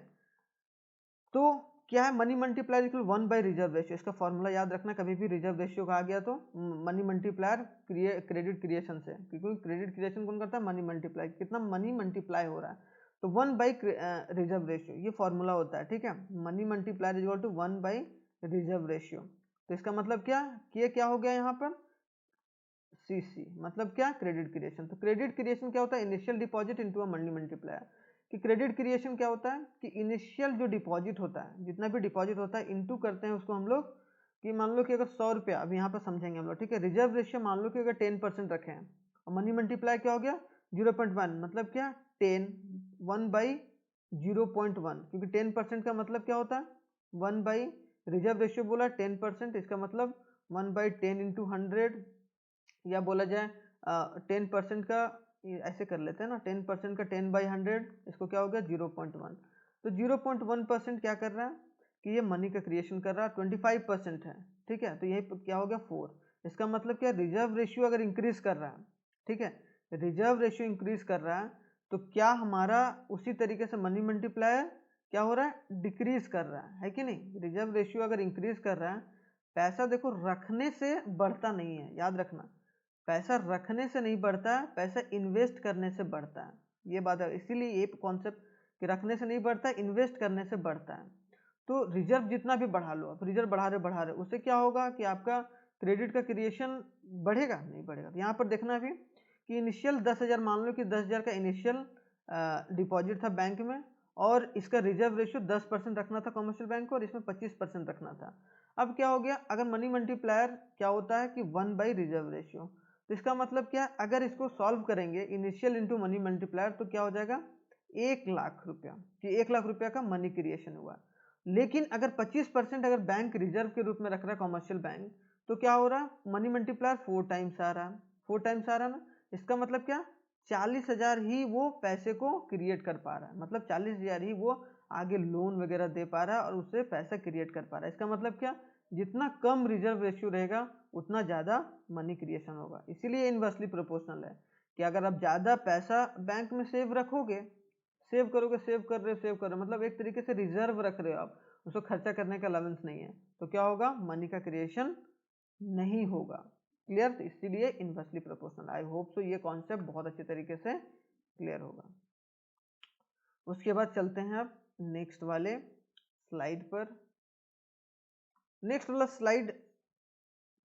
तो क्या है, money multiplier equal 1 by reserve ratio, इसका फॉर्मूला याद रखना, कभी भी रिजर्व रेशियो कहा गया तो मनी मल्टीप्लायर क्रेडिट क्रिएशन से, क्योंकि क्रेडिट क्रिएशन कौन करता है, मनी मल्टीप्लाई, कितना मनी मल्टीप्लाई हो रहा है, तो 1 बाई रिजर्व रेशियो ये फॉर्मूला होता है। ठीक है, money multiplier is equal to 1 by reserve ratio, तो इसका मतलब क्या हो गया यहाँ पर, सीसी, मतलब क्या, क्रेडिट क्रिएशन। तो क्रेडिट क्रिएशन क्या होता है, initial deposit into a money multiplier, कि क्रेडिट क्रिएशन क्या होता है कि इनिशियल जो डिपॉजिट होता है, जितना भी डिपॉजिट होता है इनटू करते हैं उसको हम लोग, कि मान लो कि अगर 100 रुपया, अब यहाँ पर समझेंगे हम लोग। ठीक है, रिजर्व रेशियो मान लो कि अगर 10% रखे हैं और मनी मल्टीप्लाई क्या हो गया 0.1, मतलब क्या 10, 1 बाई 0.1, क्योंकि 10% का मतलब क्या होता है 1 बाई रिजर्व रेशियो बोला 10%, इसका मतलब 1 बाई 10 इंटू 100, या बोला जाए 10% का, ऐसे कर लेते हैं ना, 10% का 10 बाई 100, इसको क्या हो गया 0.1, तो 0.1% क्या कर रहा है कि ये मनी का क्रिएशन कर रहा है, 25% है। ठीक है, तो यही क्या हो गया 4, इसका मतलब क्या, रिजर्व रेशियो अगर इंक्रीज कर रहा है, ठीक है, रिजर्व रेशियो इंक्रीज कर रहा है तो क्या हमारा उसी तरीके से मनी मल्टीप्लायर क्या हो रहा है, डिक्रीज कर रहा है कि नहीं, रिजर्व रेशियो अगर इंक्रीज कर रहा है पैसा देखो रखने से बढ़ता नहीं है, याद रखना, पैसा रखने से नहीं बढ़ता है, पैसा इन्वेस्ट करने से बढ़ता है, ये बात है। इसीलिए ये कॉन्सेप्ट कि रखने से नहीं बढ़ता, इन्वेस्ट करने से बढ़ता है। तो रिजर्व जितना भी बढ़ा लो, आप रिजर्व बढ़ा रहे उससे क्या होगा कि आपका क्रेडिट का क्रिएशन बढ़ेगा, नहीं बढ़ेगा। तो यहाँ पर देखना भी कि इनिशियल 10,000, मान लो कि 10,000 का इनिशियल डिपॉजिट था बैंक में, और इसका रिजर्व रेशियो 10% रखना था कमर्शियल बैंक को, और इसमें 25% रखना था। अब क्या हो गया, अगर मनी मल्टीप्लायर क्या होता है कि 1 by रिजर्व रेशियो, तो इसका मतलब क्या, अगर इसको सॉल्व करेंगे इनिशियल इंटू मनी मल्टीप्लायर, तो क्या हो जाएगा 1,00,000 रुपया, कि 1,00,000 रुपया का मनी क्रिएशन हुआ। लेकिन अगर 25% अगर बैंक रिजर्व के रूप में रख रहा है कमर्शियल बैंक, तो क्या हो रहा है, मनी मल्टीप्लायर 4 टाइम्स आ रहा है, 4 टाइम्स आ रहा है ना। इसका मतलब क्या, 40,000 ही वो पैसे को क्रिएट कर पा रहा है, मतलब 40,000 ही वो आगे लोन वगैरह दे पा रहा है और उससे पैसा क्रिएट कर पा रहा है। इसका मतलब क्या, जितना कम रिजर्व रेशियो रहेगा उतना ज़्यादा मनी क्रिएशन होगा। इसीलिए इनवर्सली प्रोपोर्शनल है कि अगर आप ज़्यादा पैसा बैंक में सेव रखोगे, सेव करोगे, सेव कर रहे हो, मतलब एक तरीके से रिजर्व रख रहे हो आप, उसको खर्चा करने का अलाउंस नहीं है, तो क्या होगा, मनी का क्रिएशन नहीं होगा। क्लियर, तो इसीलिए inversely proportional. I hope so ये कॉन्सेप्ट बहुत अच्छे तरीके से क्लियर होगा। उसके बाद चलते हैं अब नेक्स्ट वाले स्लाइड पर। नेक्स्ट वाला स्लाइड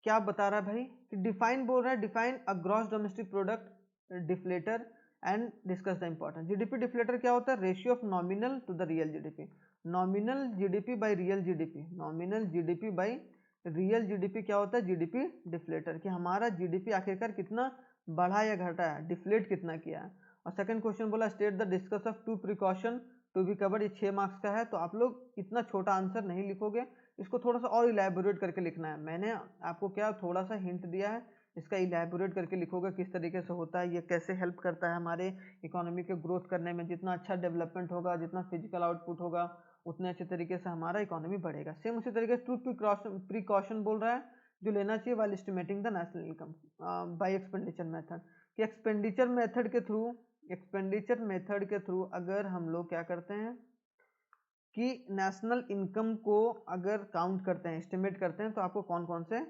क्या बता रहा है भाई, कि डिफाइन बोल रहा है, define a gross domestic product deflator and discuss the importance. GDP deflator क्या होता है, ratio of nominal to the real GDP, nominal GDP by real GDP, nominal GDP by real GDP क्या होता है, जीडीपी डिफ्लेटर, कि हमारा GDP आखिरकार कितना बढ़ा या घटा है, डिफ्लेट कितना किया है। और सेकंड क्वेश्चन बोला, state the discuss of 2 precaution to be covered, ये 6 मार्क्स का है, तो आप लोग इतना छोटा आंसर नहीं लिखोगे, इसको थोड़ा सा और इलेबोरेट करके लिखना है। मैंने आपको क्या थोड़ा सा हिंट दिया है, इसका इलेबोरेट करके लिखोगे किस तरीके से होता है, ये कैसे हेल्प करता है हमारे इकोनॉमी के ग्रोथ करने में। जितना अच्छा डेवलपमेंट होगा, जितना फिजिकल आउटपुट होगा, उतने अच्छे तरीके से हमारा इकोनॉमी बढ़ेगा। सेम उसी तरीके से टू प्रिकॉशन बोल रहा है, जो लेना चाहिए while estimating the national income by expenditure method, कि एक्सपेंडिचर मेथड के थ्रू अगर हम लोग क्या करते हैं कि नेशनल इनकम को अगर काउंट करते हैं, एस्टिमेट करते हैं, तो आपको कौन कौन से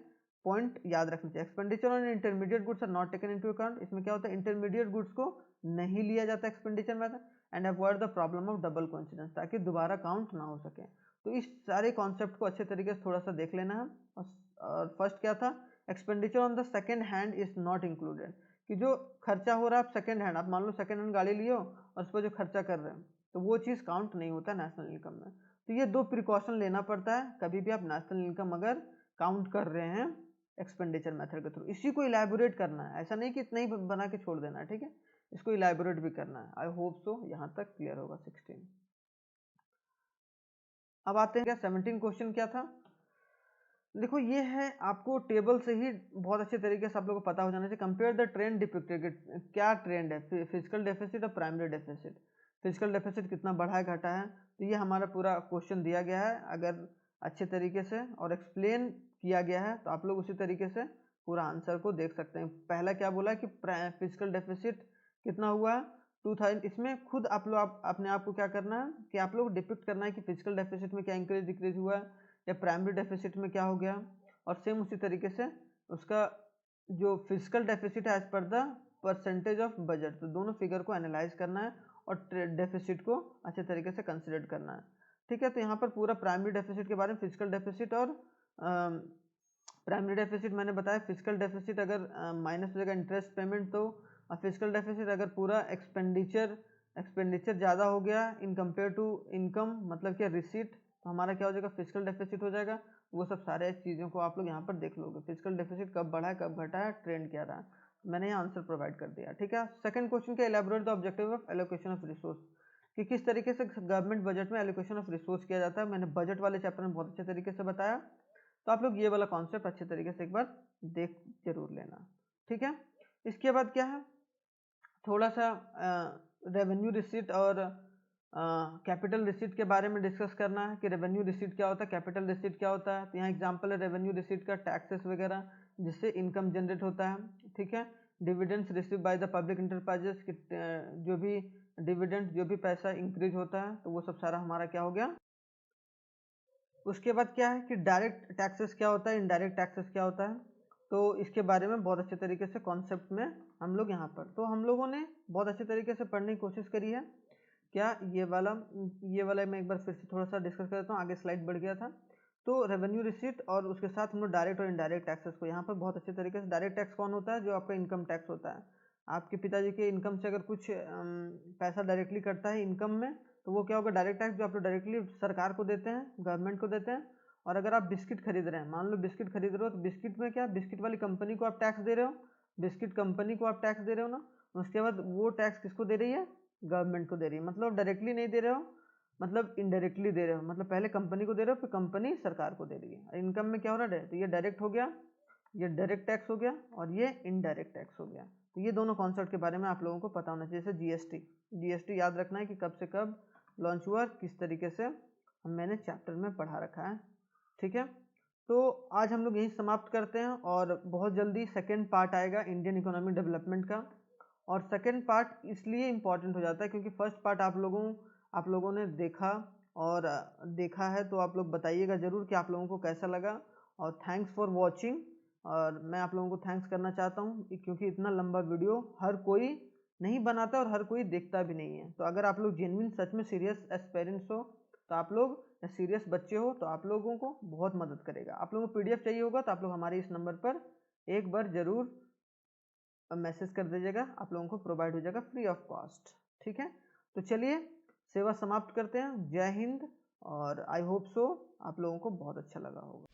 पॉइंट याद रखने चाहिए। Expenditure on intermediate goods are not taken into account, इसमें क्या होता है, इंटरमीडिएट गुड्स को नहीं लिया जाता expenditure method, and avoid the problem of double coincidence, ताकि दोबारा काउंट ना हो सके। तो इस सारे कॉन्सेप्ट को अच्छे तरीके से थोड़ा सा देख लेना है। और फर्स्ट क्या था, expenditure on the second hand is not included, कि जो खर्चा हो रहा है, आप सेकेंड हैंड, आप मान लो सेकेंड हैंड गाड़ी लियो और उस पर जो खर्चा कर रहे हैं, तो वो चीज़ काउंट नहीं होता नेशनल इनकम में। तो ये 2 प्रिकॉशन लेना पड़ता है कभी भी आप नेशनल इनकम अगर काउंट कर रहे हैं एक्सपेंडिचर मेथड के थ्रू। इसी को इलैबोरेट करना है, ऐसा नहीं कि इतना ही बना के छोड़ देना है, ठीक है, इसको इलैबोरेट भी करना है। आई होप सो यहाँ तक क्लियर होगा 16। अब आते हैं क्या 17 क्वेश्चन क्या था। देखो ये है, आपको टेबल से ही बहुत अच्छे तरीके से आप लोगों को पता हो जाना चाहिए। कंपेयर द ट्रेंड डिपिक्टेड, क्या ट्रेंड है, फिजिकल डेफिसिट और प्राइमरी डेफिसिट, फिजिकल डेफिसिट कितना बढ़ा है घटा है। तो ये हमारा पूरा क्वेश्चन दिया गया है, अगर अच्छे तरीके से और एक्सप्लेन किया गया है, तो आप लोग उसी तरीके से पूरा आंसर को देख सकते हैं। पहला क्या बोला कि फिजिकल डेफिसिट कितना हुआ है 2000, इसमें खुद आप लोग अपने आप को क्या करना है कि आप लोग डिपिक्ट करना है कि फिजिकल डेफिसिट में क्या इंक्रीज डिक्रीज हुआ है, या प्राइमरी डेफिसिट में क्या हो गया। और सेम उसी तरीके से उसका जो फिजिकल डेफिसिट है as per the percentage of budget, तो दोनों फिगर को एनालाइज करना है और डेफिसिट को अच्छे तरीके से कंसिडर करना है, ठीक है। तो यहाँ पर पूरा प्राइमरी डेफिसिट के बारे में, फिजिकल डेफिसिट और प्राइमरी डेफिसिट मैंने बताया। फिजिकल डेफिसिट अगर माइनस हो जाएगा इंटरेस्ट पेमेंट, तो फिजिकल डेफिसिट अगर पूरा एक्सपेंडिचर ज़्यादा हो गया इन कंपेयर टू इनकम, मतलब क्या रिसीट, तो हमारा क्या हो जाएगा, फिजिकल डेफिसिट हो जाएगा। वो सब सारे चीज़ों को आप लोग यहाँ पर देख लोगे, फिजिकल डेफिसिट कब बढ़ा है, कब घटा है, ट्रेंड क्या रहा है। मैंने यहाँ आंसर प्रोवाइड कर दिया, ठीक है। सेकंड क्वेश्चन क्या, elaborate the objective of allocation of resource, कि किस तरीके से गवर्नमेंट बजट में एलोकेशन ऑफ रिसोर्स किया जाता है। मैंने बजट वाले चैप्टर में बहुत अच्छे तरीके से बताया, तो आप लोग ये वाला कॉन्सेप्ट अच्छे तरीके से एक बार देख जरूर लेना, ठीक है। इसके बाद क्या है, थोड़ा सा रेवेन्यू रिसीट और कैपिटल रिसीट के बारे में डिस्कस करना है, कि रेवेन्यू रिसीट क्या होता है, कैपिटल रिसीट क्या होता है। तो यहाँ एग्जांपल है रेवेन्यू रिसीट का, टैक्सेस वगैरह जिससे इनकम जनरेट होता है, ठीक है। Dividends receive by the public enterprises, जो भी डिविडेंड, जो भी पैसा इंक्रीज होता है, तो वो सब सारा हमारा क्या हो गया, उसके बाद क्या है कि डायरेक्ट टैक्सेस क्या होता है, इनडायरेक्ट टैक्सेस क्या होता है, तो इसके बारे में बहुत अच्छे तरीके से कॉन्सेप्ट में हम लोग यहाँ पर, तो हम लोगों ने बहुत अच्छे तरीके से पढ़ने की कोशिश करी है। क्या ये वाला मैं एक बार फिर से थोड़ा सा डिस्कस करता हूँ, आगे स्लाइड बढ़ गया था। तो रेवेन्यू रिसीट और उसके साथ हम लोग डायरेक्ट और इनडायरेक्ट टैक्सेस को यहाँ पर बहुत अच्छे तरीके से, डायरेक्ट टैक्स कौन होता है, जो आपका इनकम टैक्स होता है। आपके पिताजी के इनकम से अगर कुछ पैसा डायरेक्टली कटता है इनकम में, तो वो क्या होगा, डायरेक्ट टैक्स, जो आप लोग डायरेक्टली सरकार को देते हैं, गवर्नमेंट को देते हैं। और अगर आप बिस्किट खरीद रहे हैं, मान लो बिस्किट खरीद रहे हो, तो बिस्किट में क्या, बिस्किट वाली कंपनी को आप टैक्स दे रहे हो, बिस्किट कंपनी को आप टैक्स दे रहे हो ना। उसके बाद वो टैक्स किसको दे रही है, गवर्नमेंट को दे रही है। मतलब डायरेक्टली नहीं दे रहे हो, मतलब इनडायरेक्टली दे रहे हो, मतलब पहले कंपनी को दे रहे हो, फिर कंपनी सरकार को दे रही है। इनकम में क्या हो रहा है, तो ये डायरेक्ट हो गया, ये डायरेक्ट टैक्स हो गया, और ये इनडायरेक्ट टैक्स हो गया। तो ये दोनों कॉन्सेप्ट के बारे में आप लोगों को पता होना चाहिए। जैसे जीएसटी याद रखना है कि कब से कब लॉन्च हुआ, किस तरीके से मैंने चैप्टर में पढ़ा रखा है, ठीक है। तो आज हम लोग यही समाप्त करते हैं, और बहुत जल्दी सेकेंड पार्ट आएगा इंडियन इकोनॉमिक डेवलपमेंट का। और सेकेंड पार्ट इसलिए इम्पॉर्टेंट हो जाता है क्योंकि फर्स्ट पार्ट आप लोगों ने देखा है, तो आप लोग बताइएगा ज़रूर कि आप लोगों को कैसा लगा। और थैंक्स फॉर वॉचिंग। और मैं आप लोगों को थैंक्स करना चाहता हूँ क्योंकि इतना लंबा वीडियो हर कोई नहीं बनाता और हर कोई देखता भी नहीं है। तो अगर आप लोग जेन्युइन सच में सीरियस एस्पेरेंट्स हो, तो आप लोग सीरियस बच्चे हो, तो आप लोगों को बहुत मदद करेगा। आप लोगों को पीडीएफ चाहिए होगा तो आप लोग हमारे इस नंबर पर एक बार ज़रूर मैसेज कर दीजिएगा, आप लोगों को प्रोवाइड हो जाएगा फ्री ऑफ कॉस्ट, ठीक है। तो चलिए सेवा समाप्त करते हैं। जय हिंद। और आई होप सो आप लोगों को बहुत अच्छा लगा होगा।